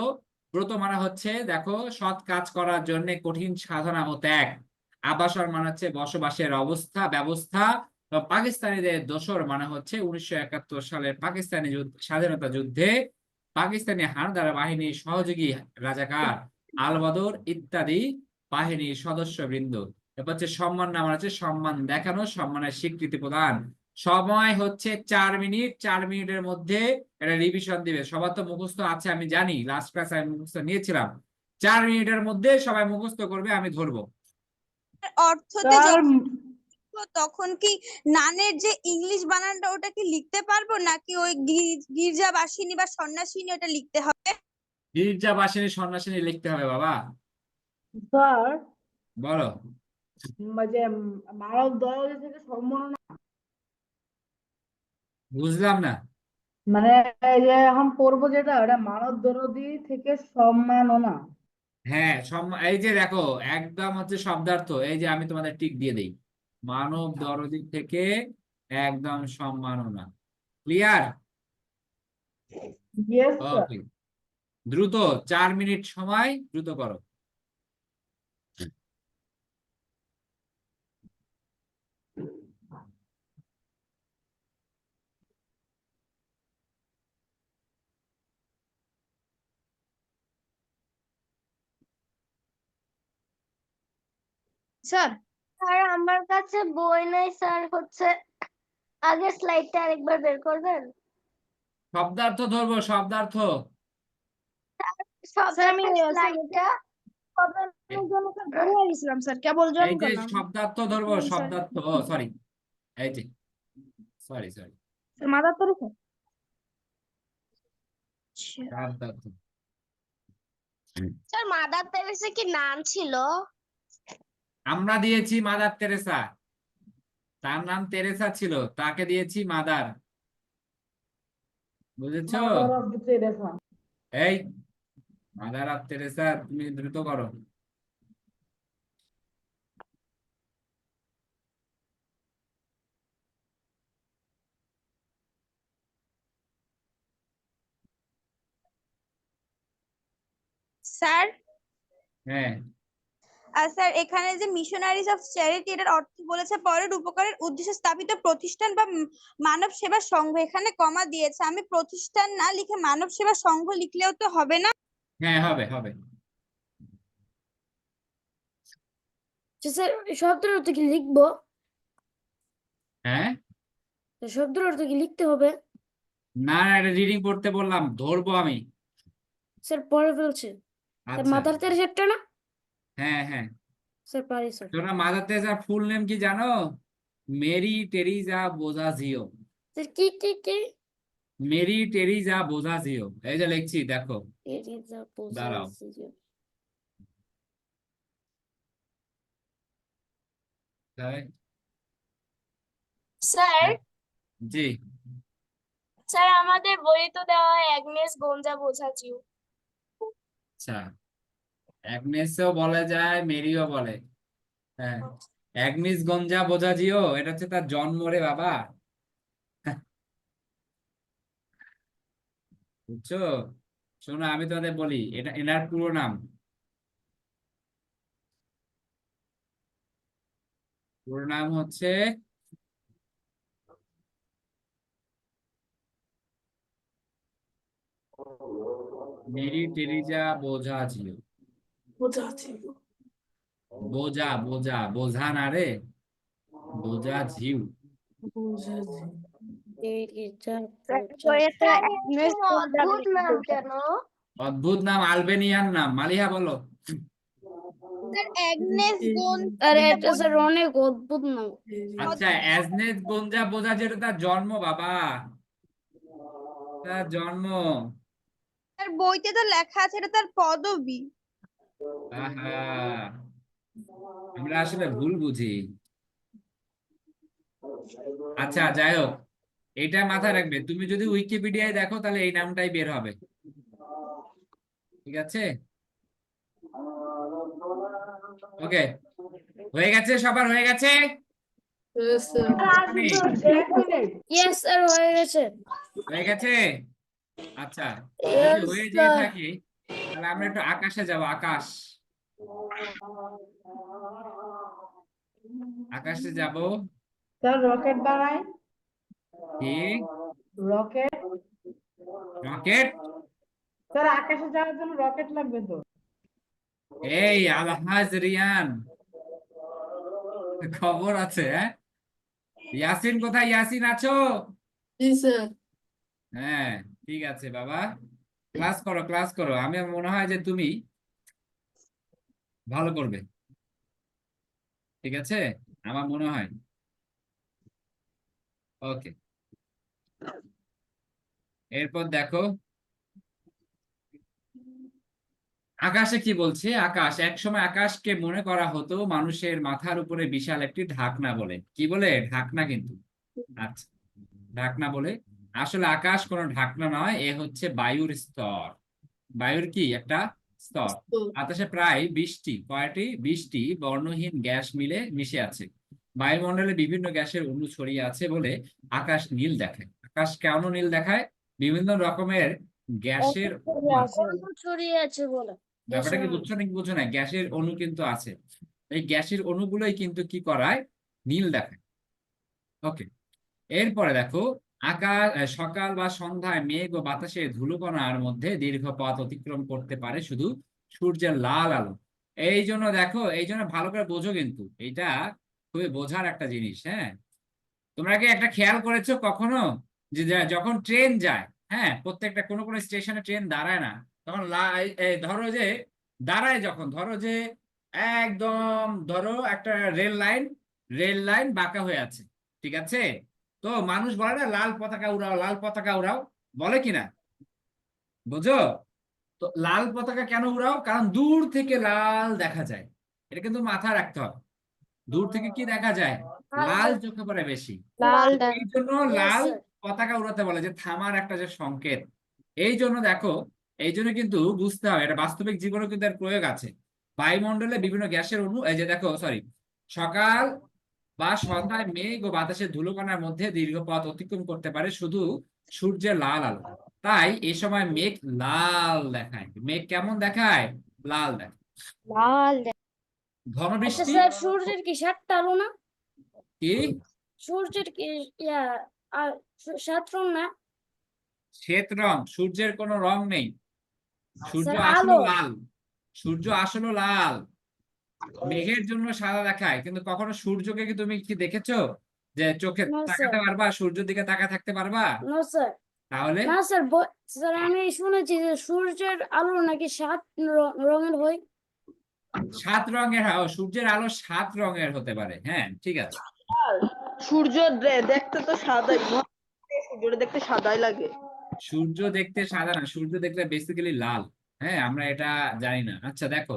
ব্রত মানে হচ্ছে দেখো সৎ কাজ করার জন্য কঠিন সাধনা ও ত্যাগ। আবাসন মানে হচ্ছে বসবাসের ব্যবস্থা। পাকিস্তানিদের দোসর মানে হচ্ছে 1971 সালের পাকিস্তানি স্বাধীনতা যুদ্ধে পাকিস্তানি হানাদার বাহিনীর সহযোগী রাজাকার, আলবদর ইত্যাদি বাহিনীর সদস্যবৃন্দ। এরপর হচ্ছে সম্মান নাম হচ্ছে সম্মান দেখানো, সম্মানের স্বীকৃতি প্রদান। সময় হচ্ছে 4 মিনিট, 4 মিনিটের মধ্যে এটা রিভিশন দিবে। সবার তো মুখস্থ আছে আমি জানি, লাস্ট ক্লাস আমি মুখস্থ নিয়েছিলাম। 4 মিনিটের মধ্যে সবাই মুখস্থ করবে, আমি ধরবো। অর্থতে স্যার যখন লিখবো তখন কি নানের যে ইংলিশ বানানটা ওটা কি লিখতে পারবো, নাকি ওই গির্জাবাসিনী বা সন্ন্যাসিনী ওটা লিখতে হবে? গির্জাবাসিনী সন্ন্যাসিনী লিখতে হবে বাবা। স্যার বলো। যে মানব দরদি থেকে সম্মাননা, বুঝলাম না। মানে এই যে এখন পড়বো যেটা ওটা মানব দরদি থেকে সম্মাননা। হ্যাঁ, এই যে দেখো একদম হচ্ছে শব্দার্থ, এই যে আমি তোমাদের টিক দিয়ে দেই, মানব দরদি থেকে একদম সম্মাননা। ক্লিয়ার? Yes sir. ওকে, দ্রুত 4 মিনিট সময়, দ্রুত করো। স্যার স্যার আমার কাছে বই নাই স্যার, হচ্ছে আগের স্লাইডটা আরেকবার বের করবেন? শব্দার্থ ধরবো, শব্দার্থ। আমি স্লাইডটা গেছিলাম স্যার, কেবল এই যে শব্দার্থ ধরবো, শব্দার্থ, ও সরি, এই যে সরি সরি, মাদার তরফ। শব্দার্থ। স্যার মাদার তেরেসা কি নাম ছিল? আমরা দিয়েছি মাদার তেরেসা, তার নাম তেরেসা ছিল, তাকে দিয়েছি মাদার। বুঝেছো? Mother of Teresa. এই মাদার অফ তেরেসা, তুমি দ্রুত করো। স্যার হ্যাঁ, স্যার এখানে যে মিশনারিজ অফ চ্যারিটি এটার অর্থ বলেছে পরের উপকারের উদ্দেশ্যে স্থাপিত প্রতিষ্ঠান বা মানব সেবা সংঘ, এখানে কমা দিয়েছে। আমি প্রতিষ্ঠান না লিখে মানব সেবা সংঘ লিখলেও তো হবে না? হ্যাঁ, হবে হবে। স্যার শব্দের অর্থ কি লিখবো? হ্যাঁ, শব্দের অর্থ কি লিখতে হবে? না এটা রিডিং পড়তে বললাম, ধরবো আমি। স্যার পড়ে ফেলছে। স্যার আচ্ছা, মাদার তেরেসাটা না? হ্যাঁ হ্যাঁ। স্যার পারি স্যার। তোমরা মাদার তেরেসার ফুল নেম কি জানো? Mary Teresa বোজাজিও। স্যার কি কি কি? মেরি টেরিজা বোজাজিও, এই যে লিখছি দেখো। তেরেসা দাঁড়াও। বোজাজিও। তাই? স্যার জি, স্যার আমাদের বই তো দেওয়া হয় অ্যাগনেস গঞ্জা বোঝাজিও। আচ্ছা, অ্যাগনেসও বলা যায়, মেরিও বলে। হ্যাঁ, অ্যাগনিস গঞ্জা বোজাজিও, এটা হচ্ছে তার জন্ম রে বাবা। বুঝছো? শোনো আমি তোমাদের বলি, এটা এনার পুরো নাম। পুরো নাম হচ্ছে মেরি টেরিজা বোঝা ছিল। বোঝা বোঝা বোঝা না রে, বোঝা ঝিউ। বইয়েতে অ্যাগনেস গোল্ডা অদ্ভুত নাম কেন? অদ্ভুত নাম, আলবেনিয়ান নাম। মালিহা বলো। স্যার অ্যাগনেস আরে গোল্ডা এটা স্যার অনেক অদ্ভুত নাম। আচ্ছা, অ্যাজনেস বোনজা বোঝা যেটা তার জন্ম বাবা, তার জন্ম। স্যার বইতে তো লেখা আছে এটা তার পদবী। আহা, আমরা আসলে ভুল বুঝি। আচ্ছা যাই হোক, এটা মাথায় রাখবে, তুমি যদি উইকিপিডিয়ায় দেখো তাহলে এই নামটাই বের হবে। ঠিক আছে, ওকে, হয়ে গেছে, সবার হয়ে গেছে? নেই? এক মিনিট ইয়েস স্যার হয়ে গেছে। হয়ে গেছে? আচ্ছা, যদি Yes, হয়ে যেয়ে sir. থাকি তাহলে আমরা একটু আকাশে যাব। আকাশ, আকাশে যাব। স্যার রকেট বানাই, কি রকেট। রকেট? স্যার আকাশে যাওয়ার জন্য রকেট লাগবে তো। এই আলহাজ রিয়ান, খবর আছে? হ্যাঁ, ইয়াসিন কোথায়? ইয়াসিন আছো? হ্যাঁ, ঠিক আছে বাবা, ক্লাস করো, ক্লাস করো। আমি মনে হয় যে তুমি ভালো করবে। ঠিক আছে, আমার মনে হয়। ওকে, এরপর দেখো আকাশে কি বলছে। আকাশ, একসময় আকাশকে মনে করা হতো মানুষের মাথার উপরে বিশাল একটি ঢাকনা বলে। কি বলে? ঢাকনা কিন্তু। আচ্ছা, ঢাকনা বলে। আসলে আকাশ কোনো ঢাকনা নয়, এ হচ্ছে বায়ুর স্তর। বায়ুর কি একটা স্তর। বাতাসে প্রায় 20টি, কয়টি? 20টি বর্ণহীন গ্যাস মিশে আছে। বায়ুমণ্ডলে বিভিন্ন গ্যাসের অণু ছড়িয়ে আছে বলে আকাশ নীল দেখায়। আকাশ কেন নীল দেখায়? বিভিন্ন রকমের গ্যাসের অণু আছে। অন্য ছড়িয়ে আছে বলে। ব্যাপারটা কি বুঝছো নাকি বুঝছো না? গ্যাসের অণু কিন্তু আছে, এই গ্যাসের অণুগুলোই কিন্তু কি করায়? নীল দেখায়। ওকে, এরপরে দেখো আকাশ সকাল বা সন্ধ্যায় মেঘ ও বাতাসে ধুলোকণার মধ্যে দীর্ঘ পথ অতিক্রম করতে পারে শুধু সূর্যের লাল আলো। এই জন্য দেখো, এই জন্য ভালো করে বোঝো, কিন্তু এটা খুবই বোঝার একটা জিনিস। হ্যাঁ, তোমরা কি একটা খেয়াল করেছো কখনো যে যখন ট্রেন যায়, হ্যাঁ, প্রত্যেকটা কোনো কোনো স্টেশনে ট্রেন দাঁড়ায় না, তখন ধরো যে দাঁড়ায়, যখন ধরো যে একদম ধরো একটা রেল লাইন বাঁকা হয়ে আছে, ঠিক আছে, তো মানুষ বলে না লাল পতাকা উড়াও, লাল পতাকা উড়াও, বলে কিনা? বুঝো? তো লাল পতাকা কেন উড়াও? কারণ দূর থেকে লাল দেখা যায়। এটা কিন্তু মাথায় রাখতে হবে। দূর থেকে কি দেখা যায়? লাল চোখে পড়ে বেশি। লাল এই জন্য Yes, লাল sir. পতাকা উড়াতে বলে, যে থামার একটা যে সংকেত। এই জন্য দেখো, এই জন্য কিন্তু বুঝতে হবে, এটা বাস্তবিক জীবনে কিন্তু এর প্রয়োগ আছে। বায়ুমণ্ডলে বিভিন্ন গ্যাসের অণু, এই যে দেখো, সরি, সকাল বা সন্ধ্যায় মেঘ ও বাতাসের ধুলোকণার মধ্যে দীর্ঘ পথ অতিক্রম করতে পারে শুধু সূর্যের লাল আলো। তাই এই সময় মেঘ লাল দেখায়। মেঘ কেমন দেখায়? লাল দেখায়। লাল ঘন আচ্ছা বৃষ্টি স্যার সূর্যের কি 7টা আলো না? কি? সূর্যের কি ইয়া আর 7 রং না? শ্বেত রং? সূর্যের কোনো রং নেই, সূর্য স্যার আসলে আলো। লাল। সূর্য আসলে লাল, মেঘের জন্য সাদা দেখায়। কিন্তু কখনো সূর্যকে কি তুমি কি দেখেছো যে চোখে No, তাকাতে sir. পারবা, সূর্যের দিকে তাকায় থাকতে পারবা? No, sir. তাহলে না স্যার, স্যার আমি শুনেছি যে সূর্যের আলো নাকি 7 রঙের হয়। 7 রঙের হয়? ও, সূর্যের আলো 7 রঙের হতে পারে। হ্যাঁ, ঠিক আছে। সূর্য দেখতে তো সাদাই, সূর্যটা দেখতে সাদাই লাগে। সূর্য দেখতে সাদা না, সূর্য দেখলে বেসিক্যালি লাল। হ্যাঁ, আমরা এটা জানি না। আচ্ছা দেখো,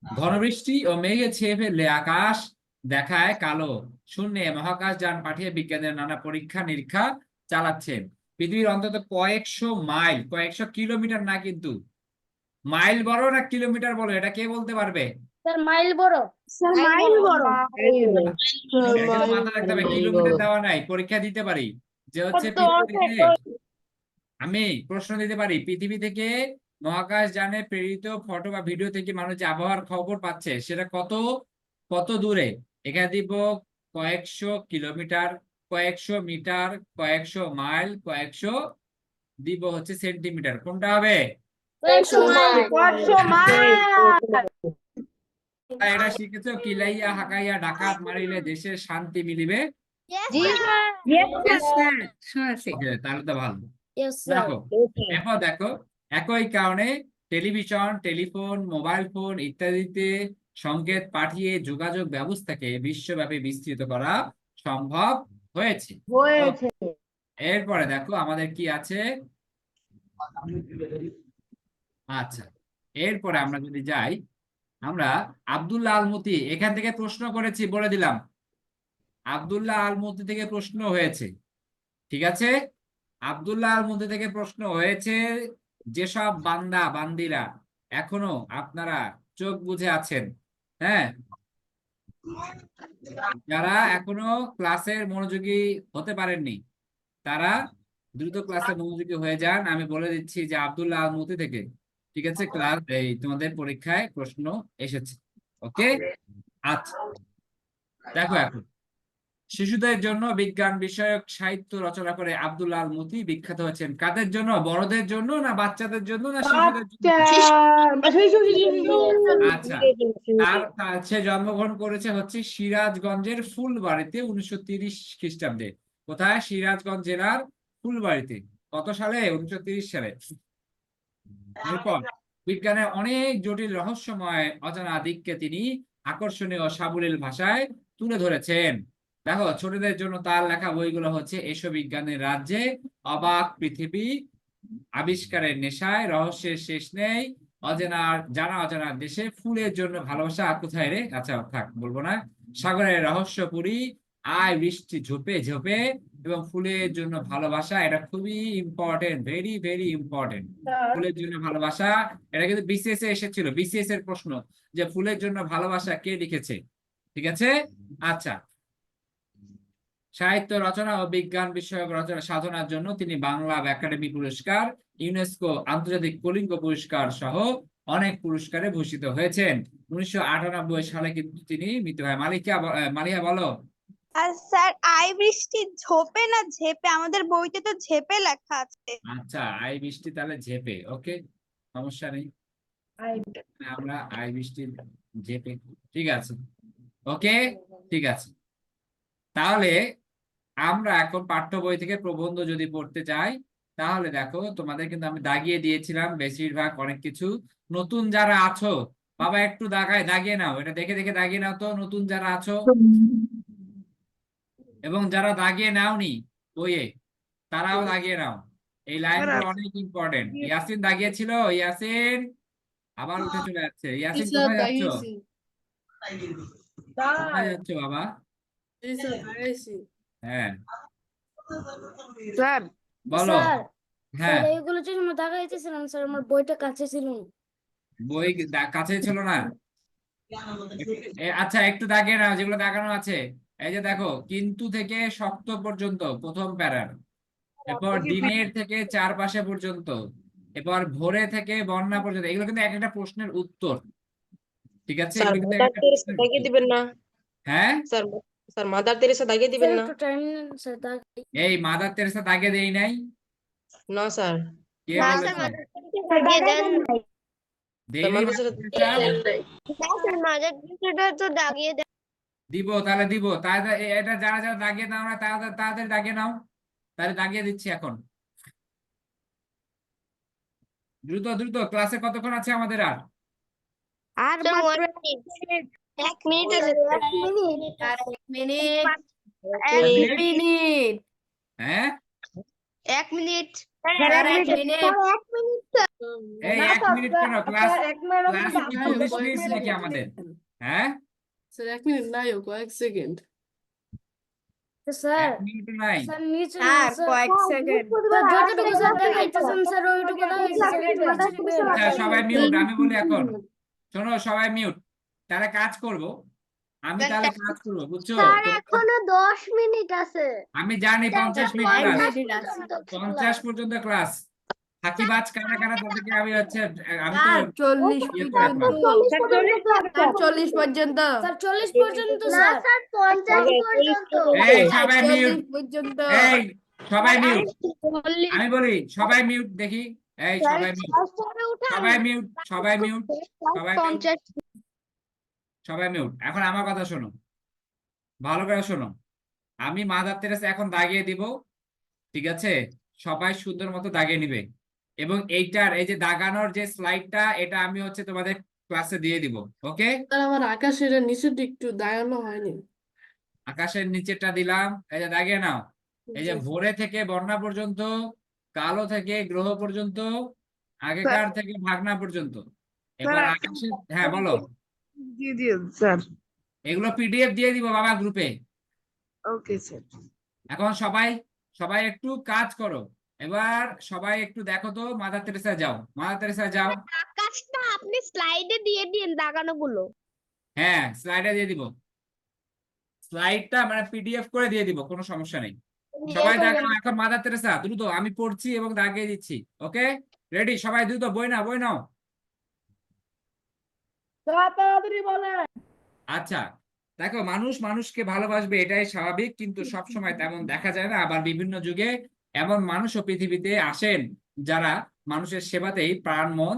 ঘন বৃষ্টি ও মেঘে ছেয়ে ফেললে আকাশ দেখায় কালো। শূন্যে মহাকাশ যান পাঠিয়ে বিজ্ঞানীরা নানা পরীক্ষা নিরীক্ষা চালাচ্ছেন। পৃথিবীর অন্তত কয়েকশো মাইল, কয়েকশো কিলোমিটার না কিন্তু, মাইল বড় না কিলোমিটার বড়, এটা কে বলতে পারবে? স্যার মাইল বড়। স্যার মাইল বড়। এটা কিন্তু মাথায় রাখতে হবে, কিলোমিটার দেওয়া নাই। পরীক্ষা দিতে পারি যে হচ্ছে তো পৃথিবীতে, আমি প্রশ্ন দিতে পারি, পৃথিবী থেকে মহাকাশ যানে প্রেরিত ফটো বা ভিডিও থেকে মানুষ যে আবহাওয়ার খবর পাচ্ছে সেটা কত কত দূরে। এখানে দিব কয়েকশো কিলোমিটার, কয়েকশো মিটার, কয়েকশো মাইল, কয়েকশো দিব হচ্ছে সেন্টিমিটার। কোনটা হবে? এটা শিখেছো? কিলাইয়া হাকাইয়া ডাকাত মারিলে দেশের শান্তি মিলিবে। তাহলে তো ভালো। Yes, sir. দেখো এরপর দেখো, একই কারণে টেলিভিশন, টেলিফোন, মোবাইল ফোন ইত্যাদিতে সংকেত পাঠিয়ে যোগাযোগ ব্যবস্থাকে বিশ্বব্যাপী বিস্তৃত করা সম্ভব হয়েছে। এরপরে দেখো আমাদের কি আছে। আচ্ছা, এরপরে আমরা যদি যাই, আমরা আব্দুল্লাহ আল মুতি এখান থেকে প্রশ্ন করেছি, বলে দিলাম। আব্দুল্লাহ আল মুতি থেকে প্রশ্ন হয়েছে, ঠিক আছে? আব্দুল্লাহ আল মুতি থেকে প্রশ্ন হয়েছে, যেসব বান্দা বান্দিরা এখনো আপনারা চোখ বুজে আছেন, হ্যাঁ, যারা এখনো ক্লাসের মনোযোগী হতে পারেননি, তারা দ্রুত ক্লাসে মনোযোগী হয়ে যান। আমি বলে দিচ্ছি যে আব্দুল্লাহ আল মুতি থেকে, ঠিক আছে, ক্লাস এই তোমাদের পরীক্ষায় প্রশ্ন এসেছে। ওকে, আচ্ছা দেখো এখন, শিশুদের জন্য বিজ্ঞান বিষয়ক সাহিত্য রচনা করে আব্দুল্লাহ আল মুতি বিখ্যাত হয়েছেন। কাদের জন্য? বড়দের জন্য না বাচ্চাদের জন্য না শিশুদের জন্য? আচ্ছা, সে জন্মগ্রহণ করেছে হচ্ছে সিরাজগঞ্জের ফুলবাড়িতে 1930 খ্রিস্টাব্দে। কোথায়? সিরাজগঞ্জ জেলার ফুলবাড়িতে। কত সালে? 1930 সালে। এরপর বিজ্ঞানের অনেক জটিল রহস্যময় অজানা দিককে তিনি আকর্ষণীয় সাবলীল ভাষায় তুলে ধরেছেন। দেখো, ছোটদের জন্য তার লেখা বইগুলো হচ্ছে এসো বিজ্ঞানের রাজ্যে, অবাক পৃথিবী, আবিষ্কারের নেশায়, রহস্যের শেষ নেই, জানা অজানার দেশে, ফুলের জন্য ভালোবাসা, কোথায় রে, আচ্ছা থাক বলবো না, সাগরের রহস্যপুরী, আয় বৃষ্টি ঝোপে ঝোপে, এবং ফুলের জন্য ভালোবাসা। এটা খুবই ইম্পর্টেন্ট, ভেরি ভেরি ইম্পর্টেন্ট। ফুলের জন্য ভালোবাসা, এটা কিন্তু বিসিএস এ এসেছিল, বিসিএস এর প্রশ্ন, যে ফুলের জন্য ভালোবাসা কে লিখেছে, ঠিক আছে? আচ্ছা, সাহিত্য রচনা ও বিজ্ঞান বিষয়ক রচনা সাধনার জন্য তিনি বাংলা একাডেমি পুরস্কার, ইউনেস্কো আন্তর্জাতিক কলিঙ্গ পুরস্কার সহ অনেক পুরস্কারে ভূষিত হয়েছেন। 1998 সালে কিন্তু তিনি মৃত্যু হয়। মালিহা বলো। আর স্যার আই বৃষ্টি ঝোপে না ঝেপে? আমাদের বইতে তো ঝেপে লেখা আছে। আচ্ছা, আই বৃষ্টি তাহলে ঝেপে, ওকে, সমস্যা নেই, আমরা আই বৃষ্টি ঝেপে, ঠিক আছে, ওকে, ঠিক আছে। তাহলে আমরা এখন পাঠ্য বই থেকে প্রবন্ধ যদি পড়তে চাই, তাহলে দেখো তোমাদের কিন্তু আমি দাগিয়ে দিয়েছিলাম বেশিরভাগ অনেক কিছু। নতুন যারা আছো বাবা, একটু দাগিয়ে নাও, এটা দেখে দেখে দাগিয়ে নাও তো, নতুন যারা আছো। এবং যারা দাগিয়ে নাওনি বইয়ে, তারাও দাগিয়ে নাও। এই লাইনগুলো অনেক ইম্পর্টেন্ট। ইয়াসিন দাগিয়েছিল, ইয়াসিন আবার উঠে চলে যাচ্ছে। ইয়াসিন কোথায় যাচ্ছ? কোথায় যাচ্ছ বাবা? হ্যাঁ বলো। স্যার, হ্যাঁ, এইগুলো যে আমরা দেখাইতেছিলাম স্যার, আমার বইটা কাছে ছিল না। বই কাছে ছিল না? আচ্ছা, একটু দাগিয়ে নাও যেগুলো দাগানো আছে। এই যে দেখো, কিন্তু থেকে শক্ত পর্যন্ত প্রথম প্যারার, এরপর দিনের থেকে চারপাশে পর্যন্ত, এরপর ভোরে থেকে বন্যা পর্যন্ত, এগুলো কিন্তু এক একটা প্রশ্নের উত্তর, ঠিক আছে? স্যার এগুলো কিন্তু এক মাদার একটা তেরেসা প্রশ্নের দাগিয়ে উত্তর। দিবেন না? হ্যাঁ, স্যার মাদার তেরেসা দাগিয়ে দিবেন স্যার না? একটু টাইম নেন স্যার, দেখাই। এই মাদার তেরেসা দাগে দেই নাই, না স্যার, কে না বলেছে? স্যার, দাগিয়ে দেন নাই। দেইনি মাদার মাদার তেরেসা তেরেসা? না স্যার, মাদার তেরেসাটা তো দাগিয়ে দেন। দিব, তাহলে দিব, তাহলে এটা যারা যারা দাগিয়ে নাও না তাড়াতাড়ি দাগিয়ে নাও, তাহলে দাগিয়ে দিচ্ছি এখন, দ্রুত দ্রুত। ক্লাসে কতক্ষণ আছে আমাদের আর? আর মাত্র 1 মিনিট আছে। 1 মিনিট। এক মিনিট? হ্যাঁ, 1 মিনিট। এই 1 মিনিট কেন? ক্লাস কি 40 মিনিট নাকি আমাদের? হ্যাঁ, তো স্যার, 1 মিনিট নাই। স্যার নিচে না স্যার, স্যার যতটুকু স্যার দেখাইতেছেন স্যার ওইটুকু দেখাইতেছেন স্যার, একটু নিচে নেবেন। আচ্ছা, সবাই মিউট, আমি বলি এখন, শোনো সবাই মিউট। তাহলে কাজ করব, আমি তাহলে কাজ করবো, বুঝছো? স্যার এখনো 10 মিনিট আছে। আমি জানি 50 মিনিট ক্লাস, 50 পর্যন্ত পর্যন্ত ক্লাস। ফাঁকিবাজ কারা কারা তাদেরকে আমি হচ্ছে, আমি তো 40 ইয়ে করে রাখলাম। 40 পর্যন্ত স্যার, 40 পর্যন্ত না স্যার। স্যার, 50 পর্যন্ত। এই সবাই মিউট, এই সবাই মিউট, আমি বলি সবাই মিউট দেখি, এই সবাই মিউট, সবাই মিউট, সবাই মিউট, সবাই মিউট, সবাই মিউট। এখন আমার কথা শোনো, ভালো করে শোনো। আমি মাদার তেরেসা এখন দাগিয়ে দিব, ঠিক আছে? সবাই সুন্দর মতো দাগিয়ে নিবে, এবং এইটার এই যে দাগানোর যে স্লাইডটা, এটা আমি হচ্ছে তোমাদের ক্লাসে দিয়ে দিব, ওকে? স্যার আমার আকাশের নিচেরটা একটু দাগানো হয়নি। আকাশের নিচেরটা দিলাম, এই যে দাগিয়ে নাও। এই যে জি, ভোরে থেকে বন্যা পর্যন্ত, কালো থেকে গ্রহ পর্যন্ত, আগেকার থেকে ভাগনা পর্যন্ত। এবার আকাশের, হ্যাঁ বলো। দিয়ে দিন স্যার। এগুলো পিডিএফ দিয়ে দিব বাবা গ্রুপে। Okay sir. এখন সবাই সবাই একটু কাজ করো। এবার সবাই একটু দেখো তো, মাদার তেরেসা যাও, মাদার তেরেসা যাও। আকাশটা আপনি স্লাইডে দিয়ে দিন দাগানো গুলো। হ্যাঁ, স্লাইডে দিয়ে দিব, স্লাইডটা মানে পিডিএফ করে দিয়ে দিব, কোনো সমস্যা নেই। সবাই দেখো এখন মাদার তেরেসা দ্রুত, আমি পড়ছি এবং দাগিয়ে দিচ্ছি, ওকে? রেডি সবাই দ্রুত, বই নাও, বই নাও। তাড়াতাড়ি বলেন। আচ্ছা, দেখো মানুষ মানুষকে ভালোবাসবে এটাই স্বাভাবিক, কিন্তু সব সময় তেমন দেখা যায় না। আবার বিভিন্ন যুগে এমন মানুষও পৃথিবীতে আসেন যারা মানুষের সেবাতেই প্রাণ মন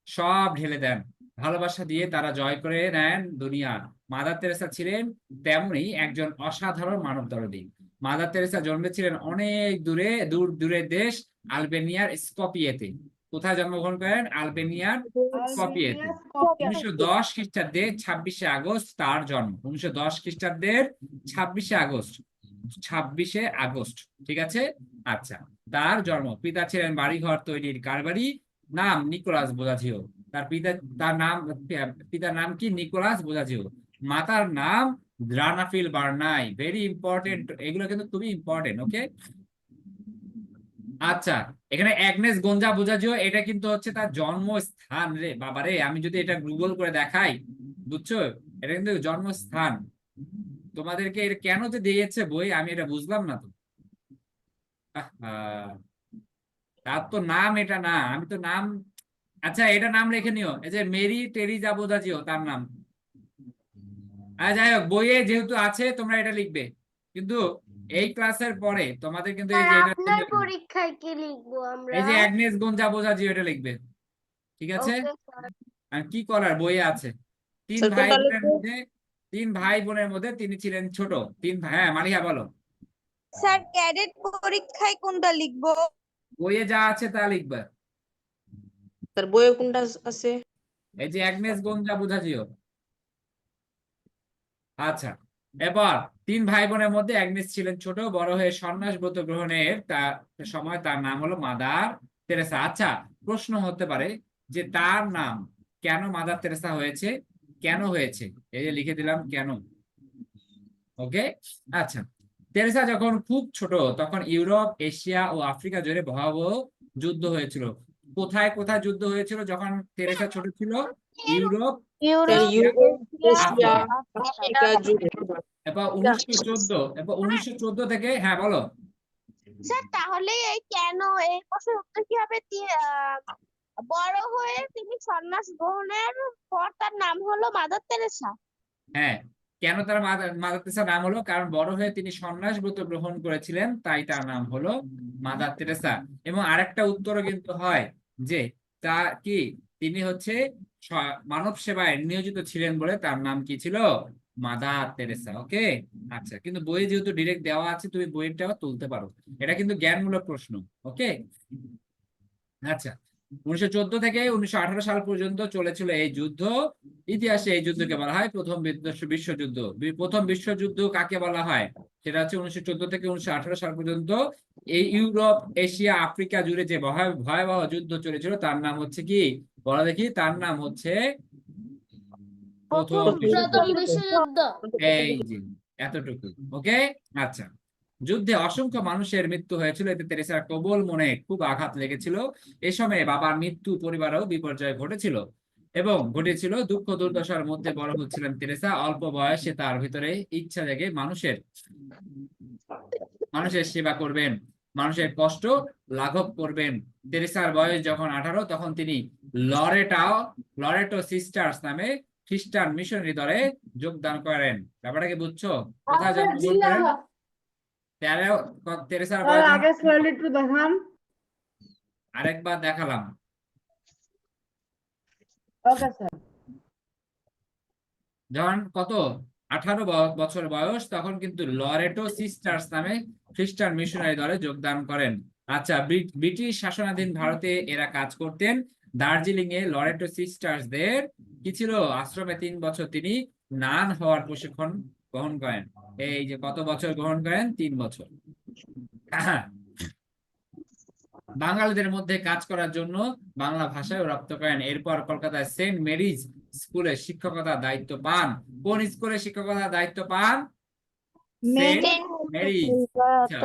সব ঢেলে দেন, ভালোবাসা দিয়ে তারা জয় করে নেন দুনিয়া। মাদার তেরেসা ছিলেন তেমনি একজন অসাধারণ মানবদরদী। মাদার তেরেসা জন্মেছিলেন অনেক দূর দূরের দেশ আলবেনিয়ার স্কপিয়েতে। কোথায় জন্মগ্রহণ করেন? আলবেনিয়ার স্কপিয়েতে। 1910 খ্রিস্টাব্দে 26শে আগস্ট তার জন্ম। 1910 খ্রিস্টাব্দের 26শে আগস্ট, 26শে আগস্ট, ঠিক আছে? আচ্ছা, তার জন্ম। পিতা ছিলেন বাড়িঘর তৈরির কারবারি, নাম নিকোলাস বোজাজিও। পিতার নাম কি? নিকোলাস বোজাজিও। মাতার নাম দ্রানাফিল বার্নাই। ভেরি ইম্পর্টেন্ট, এগুলো কিন্তু খুবই ইম্পর্টেন্ট, ওকে? আচ্ছা, এখানে অ্যাগনেস গোঞ্জা বোজাজিও, এটা কিন্তু হচ্ছে তার জন্মস্থান রে বাবা রে। আমি যদি এটা গুগল করে দেখাই, বুঝছো, এটা কিন্তু জন্মস্থান। তোমাদেরকে এটা কেন যে দিয়েছে বই, আমি এটা বুঝলাম না তো। তার তো নাম এটা না, আমি তো নাম, আচ্ছা এটা নাম রেখে নিও, এই যে মেরি টেরিজা বোজাজিও তার নাম। যাই হোক, বইয়ে যেহেতু আছে তোমরা এটা লিখবে, কিন্তু এই ক্লাসের পরে তোমাদের কিন্তু এই যে এটা আপনার পরীক্ষায় কি লিখবো আমরা? এই যে অ্যাগনেস গোঞ্জা বোজাজিও এটা লিখবে, ঠিক আছে? Okay sir. আর কি করার, বইয়ে আছে। স্যার কোনটা লিখবো? তিন ভাই বোনের মধ্যে তিনি ছিলেন ছোট। তিন ভাই, হ্যাঁ মালিহা বলো। স্যার ক্যাডেট পরীক্ষায় কোনটা লিখবো? বইয়ে যা আছে তা লিখবে। স্যার বইয়ে কোনটা আছে? এই যে অ্যাগনেস গোঞ্জা বোজাজিও। আচ্ছা, এবার তিন ভাই বোনের মধ্যে অ্যাগনেস ছিলেন ছোট, বড় হয়ে সন্ন্যাস ব্রত গ্রহণের তার সময় তার নাম হলো মাদার তেরেসা। আচ্ছা, প্রশ্ন হতে পারে যে তার নাম কেন মাদার তেরেসা হয়েছে, কেন হয়েছে? এই যে লিখে দিলাম কেন, ওকে? আচ্ছা, তেরেসা যখন খুব ছোট তখন ইউরোপ, এশিয়া ও আফ্রিকা জুড়ে ভয়াবহ যুদ্ধ হয়েছিল। কোথায় কোথায় যুদ্ধ হয়েছিল যখন তেরেসা ছোট ছিল? Europe, sir Europe, Asia, Africa. Africa জুড়ে। এবার 1914 থেকে, হ্যাঁ বলো। স্যার তাহলে এই কেন এই প্রশ্নের উত্তর কি হবে? বড় হয়ে তিনি সন্ন্যাস গ্রহণের পর তার নাম হলো মাদার তেরেসা। হ্যাঁ, কেন তার মাদার তেরেসা নাম হলো? কারণ বড় হয়ে তিনি সন্ন্যাস ব্রত গ্রহণ করেছিলেন, তাই তার নাম হলো মাদার তেরেসা। এবং আরেকটা উত্তরও কিন্তু হয় যে তা কি, তিনি হচ্ছে মানব সেবায় নিয়োজিত ছিলেন বলে তার নাম কি ছিল? মাদার তেরেসা, ওকে? আচ্ছা, কিন্তু বইয়ে যেহেতু ডিরেক্ট দেওয়া আছে, তুমি বইটাও তুলতে পারো, এটা কিন্তু জ্ঞানমূলক প্রশ্ন, ওকে? আচ্ছা, 1914 থেকে 1918 সাল পর্যন্ত চলেছিল এই যুদ্ধ। ইতিহাসে এই যুদ্ধকে বলা হয় প্রথম বিশ্বযুদ্ধ। প্রথম বিশ্বযুদ্ধ কাকে বলা হয়? সেটা হচ্ছে 1914 থেকে 1918 সাল পর্যন্ত এই ইউরোপ, এশিয়া, আফ্রিকা জুড়ে যে ভয়াবহ যুদ্ধ চলেছিল তার নাম হচ্ছে কি? বলা দেখি, তার নাম হচ্ছে প্রথম প্রথম বিশ্বযুদ্ধ। এই যে এতটুকু, ওকে? আচ্ছা, যুদ্ধে অসংখ্য মানুষের মৃত্যু হয়েছিল, এতে তেরেসার প্রবল মনে খুব আঘাত লেগেছিল। এ সময় বাবার মৃত্যু, পরিবারেও বিপর্যয় ঘটেছিল এবং ঘটেছিল। দুঃখ দুর্দশার মধ্যে বড় হচ্ছিলেন তেরেসা। অল্প বয়সে তার ভিতরে ইচ্ছা জাগে মানুষের সেবা করবেন, মানুষের কষ্ট লাঘব করবেন। তেরেসার বয়স যখন 18, তখন তিনি লরেটো সিস্টার্স নামে খ্রিস্টান মিশনারি দলে যোগদান করেন। ব্যাপারটা কি বুঝছো? কোথায় জন্মগ্রহণ করেন? তেরেসার স্যার বয়স যখন আগের স্লাইড একটু দেখান। আরেকবার দেখালাম। Okay sir. যখন কত 18 বছর বয়স তখন কিন্তু লরেটো সিস্টার্স নামে খ্রিস্টান মিশনারি দলে যোগদান করেন। আচ্ছা, ব্রিটিশ শাসনাধীন ভারতে এরা কাজ করতেন। দার্জিলিং এ লরেটো সিস্টার্সদের কি ছিল, আশ্রমে 3 বছর তিনি নান হওয়ার প্রশিক্ষণ গ্রহণ করেন। এই যে কত বছর গ্রহণ করেন, 3 বছর। বাঙালিদের মধ্যে কাজ করার জন্য বাংলা ভাষায় রপ্ত করেন। এরপর কলকাতায় সেন্ট মেরিজ স্কুলে শিক্ষকতার দায়িত্ব পান। কোন স্কুলে শিক্ষকতার দায়িত্ব পান? Saint Mary's. আচ্ছা,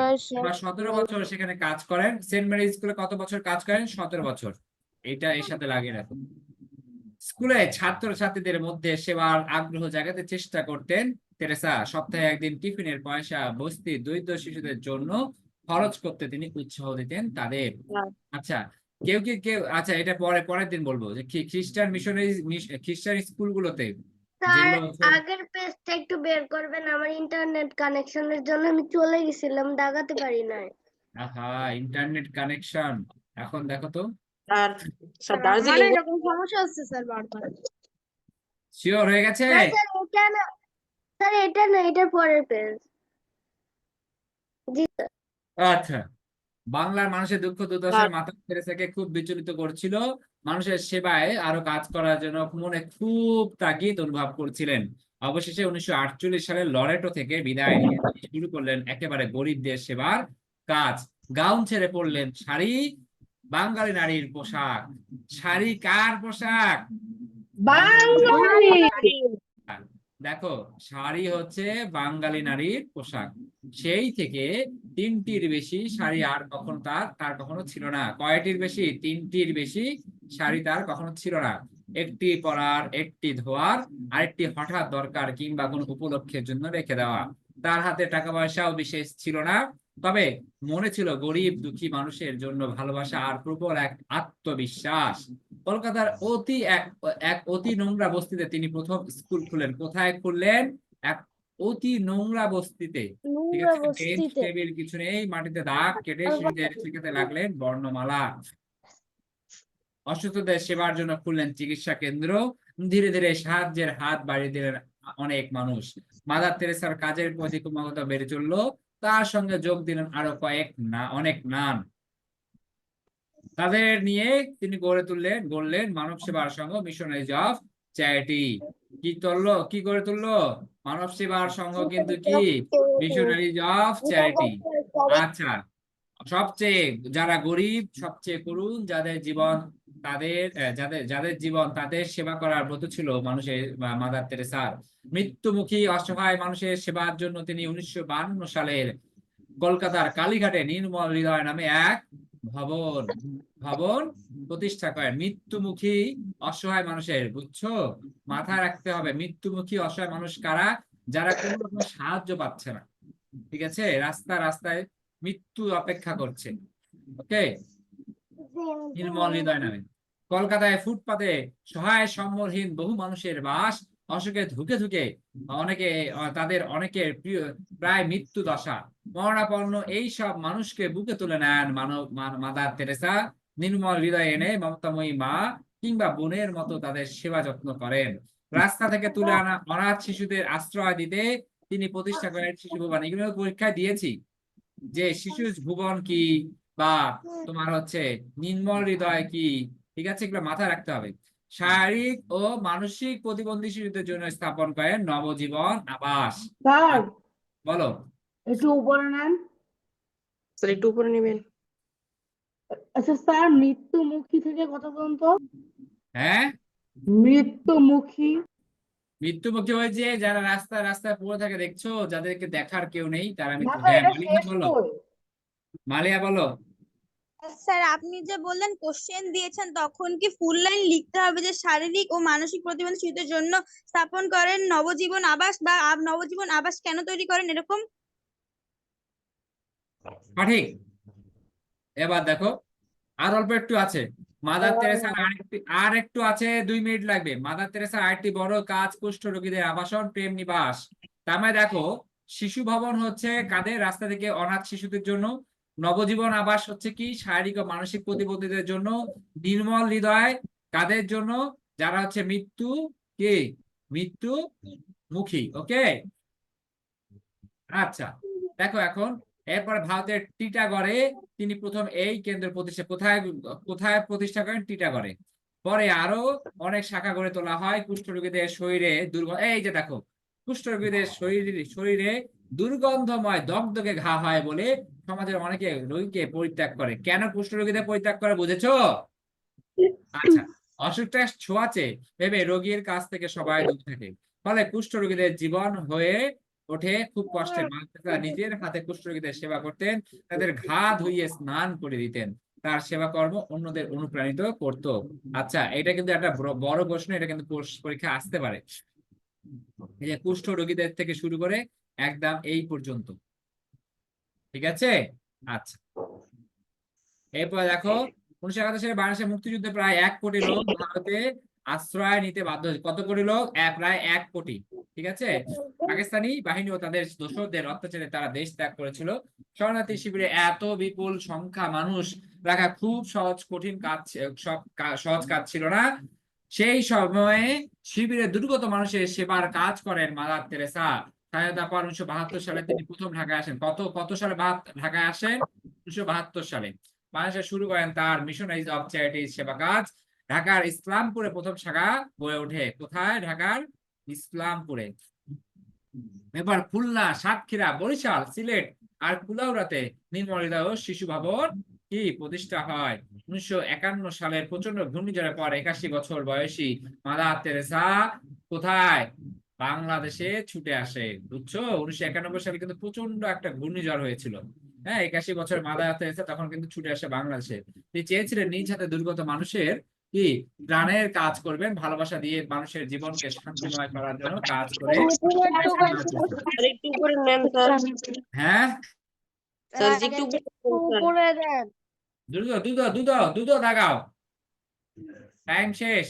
17 বছর সেখানে কাজ করেন। সেন্ট মেরিজ স্কুলে কত বছর কাজ করেন? 17 বছর। এটা এর সাথে লাগিয়ে রাখুন। স্কুলে ছাত্রছাত্রীদের মধ্যে সেবার আগ্রহ জাগাতে চেষ্টা করতেন তেরেসা। সপ্তাহে একদিন টিফিনের পয়সা বস্তি দরিদ্র শিশুদের জন্য খরচ করতে তিনি উৎসাহ দিতেন তাদের। আচ্ছা, কেউ আচ্ছা, এটা পরের দিন বলবো যে খ্রিস্টান মিশনারি খ্রিস্টান স্কুলগুলোতে স্যার যেগুলো আগের পেজটা একটু বের করবেন, আমার ইন্টারনেট কানেকশনের জন্য আমি চলে গেছিলাম, দাগাতে পারি নাই। আহা, ইন্টারনেট কানেকশন। এখন দেখো তো, আর স্যার দার্জিলিং এরকম সমস্যা হচ্ছে স্যার বারবার। শিওর হয়ে গেছে? না স্যার এটা না, স্যার এটা না, এটার পরের পেজ। জি স্যার। আচ্ছা, বাংলার মানুষের দুঃখ দুর্দশায় মাতা তেরেসাকে খুব বিচলিত করছিল। মানুষের সেবায় আরো কাজ করার জন্য মনে খুব তাগিদ অনুভব করছিলেন। অবশেষে 1948 সালে লরেটো থেকে বিদায় নিয়ে তিনি শুরু করলেন একেবারে গরিবদের সেবার কাজ। গাউন ছেড়ে পড়লেন শাড়ি। বাঙালি নারীর পোশাক। শাড়ি কার পোশাক? বাঙালি। দেখো, শাড়ি হচ্ছে বাঙালি নারীর পোশাক। সেই থেকে 3টির বেশি শাড়ি আর কখনো তার কখনো ছিল না। কয়টির বেশি? 3টির বেশি শাড়ি তার কখনো ছিল না। একটি পরার, একটি ধোয়ার, আরেকটি হঠাৎ দরকার কিংবা কোনো উপলক্ষের জন্য রেখে দেওয়া। তার হাতে টাকা পয়সাও বিশেষ ছিল না, তবে মনে ছিল গরিব দুঃখী মানুষের জন্য ভালোবাসা আর প্রবল এক আত্মবিশ্বাস। কলকাতার এক অতি নোংরা বস্তিতে তিনি প্রথম স্কুল খুললেন। কোথায় খুললেন? এক অতি নোংরা বস্তিতে। ঠিক নোংরা আছে, বেঞ্চ বস্তিতে। টেবিল কিছু নেই, মাটিতে দাগ কেটে সিঁড়িতে শিখাতে লাগলেন বর্ণমালা। অসুস্থদের সেবার জন্য খুললেন চিকিৎসা কেন্দ্র। ধীরে ধীরে সাহায্যের হাত বাড়িয়ে দিলেন অনেক মানুষ। মাদার তেরেসার কাজের প্রতি ক্রমাগত বেড়ে চললো। তার সঙ্গে যোগ দিলেন আরো অনেক নান। তাদের নিয়ে তিনি গড়লেন মানব সেবার সংঘ, মিশনারিজ অফ চ্যারিটি। কি গড়ে তুললো? মানব সেবার সংঘ কিন্তু কি? Missionaries of charity. আচ্ছা, সবচেয়ে যারা গরিব, সবচেয়ে করুণ, যাদের জীবন তাদের সেবা করার ব্রত ছিল মানুষের মাদার তেরেসার। মৃত্যুমুখী অসহায় মানুষের সেবার জন্য তিনি 1952 সালের কলকাতার কালীঘাটে নির্মল হৃদয় নামে এক ভবন প্রতিষ্ঠা করেন। মৃত্যুমুখী অসহায় মানুষের, বুঝছো? মাথায় রাখতে হবে, মৃত্যুমুখী অসহায় মানুষ কারা? যারা কোনো রকম সাহায্য পাচ্ছে না, ঠিক আছে, রাস্তায় মৃত্যু অপেক্ষা করছে। ওকে, নির্মল হৃদয় নামে। কলকাতায় ফুটপাতে সহায় সম্বলহীন বহু মানুষের বাস। অসুখে ধুকে তাদের অনেকের প্রায় মৃত্যু দশা। মরণাপন্ন এই সব মানুষকে বুকে তুলে নেন মাদার তেরেসা। নির্মল হৃদয় এনে মমতাময়ী মা কিংবা বোনের মতো তাদের সেবা যত্ন করেন। রাস্তা থেকে তুলে আনা অনাথ শিশুদের আশ্রয় দিতে তিনি প্রতিষ্ঠা করেন শিশু ভবন। এগুলো পরীক্ষায় দিয়েছি যে শিশু ভুবন কি বা তোমার হচ্ছে নির্মল হৃদয় কি, ঠিক আছে, এগুলো মাথায় রাখতে হবে। শারীরিক ও মানসিক প্রতিবন্ধী শিশুদের জন্য স্থাপন করেন নবজীবন আবাস। স্যার বলো। একটু উপরে নেন। স্যার একটু উপরে নেবেন। আচ্ছা স্যার, মৃত্যুমুখী থেকে কত পর্যন্ত? হ্যাঁ, মৃত্যুমুখী। মৃত্যুমুখী হয়েছে যারা রাস্তায় পড়ে থাকে, দেখছো, যাদেরকে দেখার কেউ নেই, তারা না মৃত্যু। স্যার, হ্যাঁ, এটা মালিয়া শেষ বলো। বই। মালিয়া বলো। স্যার আপনি যে বললেন কোশ্চেন দিয়েছেন, তখন কি ফুল লাইন লিখতে হবে যে শারীরিক ও মানসিক প্রতিবন্ধী শিশুদের জন্য স্থাপন করেন নবজীবন আবাস, বা নবজীবন আবাস কেন তৈরি করেন, এরকম? সঠিক। এবার দেখো, আর অল্প একটু আছে। মাদার তেরেসার আর একটু আছে, 2 মিনিট লাগবে। মাদার তেরেসার আরেকটি বড় কাজ কুষ্ঠ রোগীদের আবাসন প্রেম নিবাস। তার মানে দেখো, শিশু ভবন হচ্ছে কাদের? রাস্তা থেকে অনাথ শিশুদের জন্য। নবজীবন আবাস হচ্ছে কি? শারীরিক ও মানসিক প্রতিবন্ধীদের জন্য। নির্মল হৃদয় কাদের জন্য? যারা হচ্ছে মৃত্যু মুখী। ওকে, আচ্ছা দেখো এখন এরপর ভারতের টিটাগড়ে তিনি প্রথম এই কেন্দ্র প্রতিষ্ঠা কোথায় কোথায় প্রতিষ্ঠা করেন? টিটাগড়ে। পরে আরো অনেক শাখা গড়ে তোলা হয় কুষ্ঠরোগীদের শরীরে এই যে দেখো, কুষ্ঠরোগীদের শরীরে দুর্গন্ধময় দগদগে ঘা হয় বলে সমাজের অনেকে রোগীকে পরিত্যাগ করে। কেন কুষ্ঠরোগীদের পরিত্যাগ করে বুঝেছো? আচ্ছা, অসুখটা ছোঁয়াচে ভেবে রোগীর কাছ থেকে সবাই দূর থাকে, ফলে কুষ্ঠরোগীদের জীবন হয়ে ওঠে খুব কষ্টের। তারা নিজের হাতে কুষ্ঠরোগীদের সেবা করতেন, তাদের ঘা ধুইয়ে স্নান করে দিতেন। তার সেবা কর্ম অন্যদের অনুপ্রাণিত করত। আচ্ছা, এটা কিন্তু একটা বড় প্রশ্ন, এটা কিন্তু পরীক্ষা আসতে পারে। এই যে কুষ্ঠ রোগীদের থেকে শুরু করে একদম এই পর্যন্ত, ঠিক আছে? আচ্ছা, এরপর দেখো 1971 সালে বাংলাদেশের মুক্তিযুদ্ধে প্রায় 1 কোটি লোক ভারতে আশ্রয় নিতে বাধ্য হয়েছে। কত কোটি লোক? প্রায় 1 কোটি। ঠিক আছে, পাকিস্তানি বাহিনী ও তাদের দোসরদের অত্যাচারে তারা দেশ ত্যাগ করেছিল। শরণার্থী শিবিরে এত বিপুল সংখ্যা মানুষ রাখা খুব সহজ কাজ ছিল না। সেই সময়ে শিবিরে দুর্গত মানুষের সেবার কাজ করেন মাদার তেরেসা। স্বাধীনতা পর 1972 সালে তিনি প্রথম ঢাকায় আসেন। কত সালে ঢাকায় আসেন? 1972 সালে। বাংলাদেশে শুরু করেন তার মিশনারিজ অফ চ্যারিটিজ সেবা কাজ। ঢাকার ইসলামপুরে প্রথম শাখা গড়ে ওঠে। কোথায়? ঢাকার ইসলামপুরে। এবার খুলনা, সাতক্ষীরা, বরিশাল, সিলেট আর কুলাউড়াতে নির্মল হৃদয় শিশু ভবন কি প্রতিষ্ঠা হয়। 1951 সালের প্রচন্ড ঘূর্ণিঝড়ের পর 81 বছর বয়সী মাদার তেরেসা কোথায়? বাংলাদেশে ছুটে আসে। বুঝছো? 1991 সালে কিন্তু প্রচন্ড একটা ঘূর্ণিঝড় হয়েছিল। হ্যাঁ, 81 বছর মাদার তেরেসা তখন কিন্তু ছুটে আসে বাংলাদেশে। তিনি চেয়েছিলেন নিজ হাতে দুর্গত মানুষের কি প্রাণের কাজ করবেন, ভালোবাসা দিয়ে মানুষের জীবনকে শান্তিময় করার জন্য কাজ করে। একটু উপরে নেন স্যার। হ্যাঁ, স্যার একটু উপরে দেন। দ্রুত দাগাও, টাইম শেষ।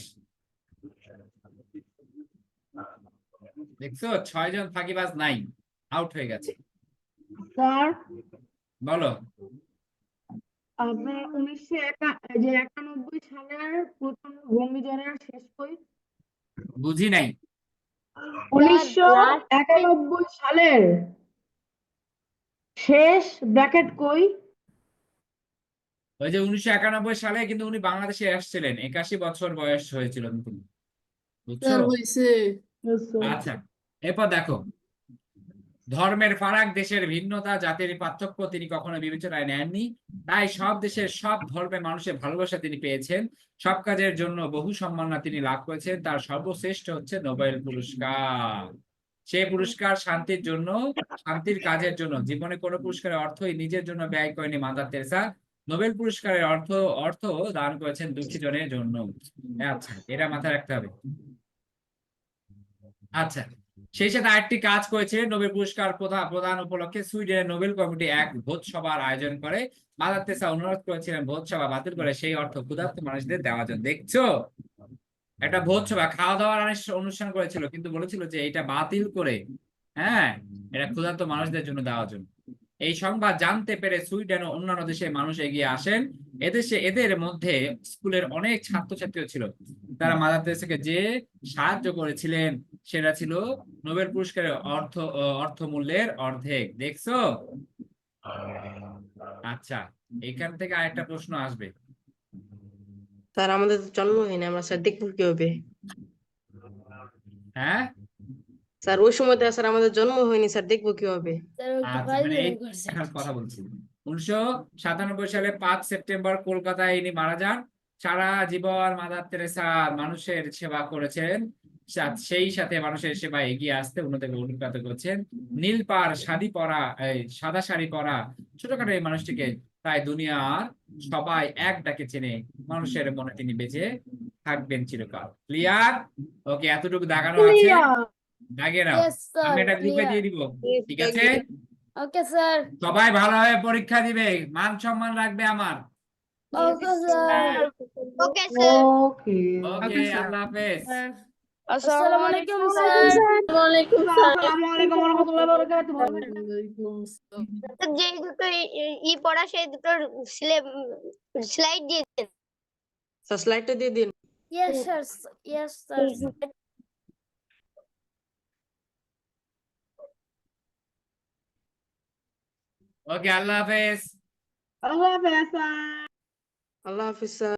দেখছো 6 জন ফাঁকিবাজ নাই, আউট হয়ে গেছে। স্যার বলো। আপনার 1991 সালের প্রচন্ড ঘূর্ণিঝড়ের শেষ কই? বুঝি নাই। 1991 সালের শেষ ব্র্যাকেট কই? ওই যে 1991 সালে কিন্তু উনি বাংলাদেশে আসছিলেন, 81 বছর বয়স হয়েছিল তিনি। বুঝছো? স্যার হইছে। আচ্ছা, এরপর দেখো ধর্মের ফারাক, দেশের ভিন্নতা, জাতির পার্থক্য তিনি কখনো বিবেচনায় নেননি। তাই সব দেশের সব ধর্মের মানুষের ভালোবাসা তিনি পেয়েছেন। সব কাজের জন্য বহু সম্মাননা তিনি লাভ করেছেন। তার সর্বশ্রেষ্ঠ হচ্ছে নোবেল পুরস্কার। সেই পুরস্কার শান্তির জন্য, শান্তির কাজের জন্য। জীবনে কোনো পুরস্কারের অর্থই নিজের জন্য ব্যয় করেনি মাদার তেরেসা। নোবেল পুরস্কারের অর্থ দান করেছেন দুঃখী জনের জন্য। আচ্ছা, এটা মাথায় রাখতে হবে। আচ্ছা, সেই সাথে আরেকটি কাজ করেছে। নোবেল পুরস্কার প্রদান উপলক্ষে সুইডেনের নোবেল কমিটি এক ভোজসভার আয়োজন করে। মাদার তেরেসা অনুরোধ করেছিলেন ভোজসভা বাতিল করে সেই অর্থ ক্ষুধার্ত মানুষদের দেওয়ার জন্য। দেখছো, একটা ভোজসভা খাওয়া দাওয়ার অনুষ্ঠান করেছিল, কিন্তু বলেছিল যে এটা বাতিল করে, হ্যাঁ, এটা ক্ষুধার্ত মানুষদের জন্য দেওয়ার জন্য। এই সংবাদ জানতে পেরে সুইডেন ও অন্যান্য দেশের মানুষ এগিয়ে আসেন। এদের মধ্যে স্কুলের অনেক ছাত্রছাত্রীও ছিল। তারা মাদার তেরেসাকে যে সাহায্য করেছিলেন সেটা ছিল নোবেল পুরস্কারের অর্থমূল্যের অর্ধেক। দেখছো? আচ্ছা, এখান থেকে আরেকটা প্রশ্ন আসবে। স্যার আমাদের তো জন্ম হয়নি, আমরা স্যার দেখবো কিভাবে? হ্যাঁ স্যার ওই সময় তো স্যার আমাদের জন্ম হয়নি, স্যার দেখবো কিভাবে? স্যার ওই আচ্ছা, ভাই মানে এই করছে। দেখার কথা বলছি। 1997 সালে 5 সেপ্টেম্বর কলকাতায় ইনি মারা যান। সারা জীবন মাদার তেরেসা মানুষের সেবা করেছেন, সেই সাথে মানুষের সেবা এগিয়ে আসতে অন্যদেরকে অনুপ্রাণিত করেছেন। সাদা শাড়ি পরা ছোটখাটো এই মানুষটিকে তাই দুনিয়ার সবাই এক ডাকে চেনে। মানুষের মনে তিনি বেঁচে থাকবেন চিরকাল। ক্লিয়ার? ওকে, এতটুকু দাগানো আছে, দাগিয়ে নাও। Yes, sir, আমি একটা গ্রুপে clear. দিয়ে দিব, ঠিক আছে? Okay sir. সবাই ভালোভাবে পরীক্ষা দিবে, মান সম্মান রাখবে আমার। Okay sir. Okay sir. ওকে ওকে, আল্লাহ হাফেজ। স্যার আসসালামু আলাইকুম স্যার। ওয়ালাইকুম আসসালামু আলাইকুম ওয়া রাহমাতুল্লাহি ওয়া বারাকাতুহু। যে দুটো ই পড়া সেই দুটোর স্লাইড দিয়েছেন। স্যার স্লাইডটা দিয়ে দিন। Yes sir, yes sir. Okay, আল্লাহ হাফেজ। আল্লাহ হাফেজ স্যার। আল্লাহ হাফিজ স্যার।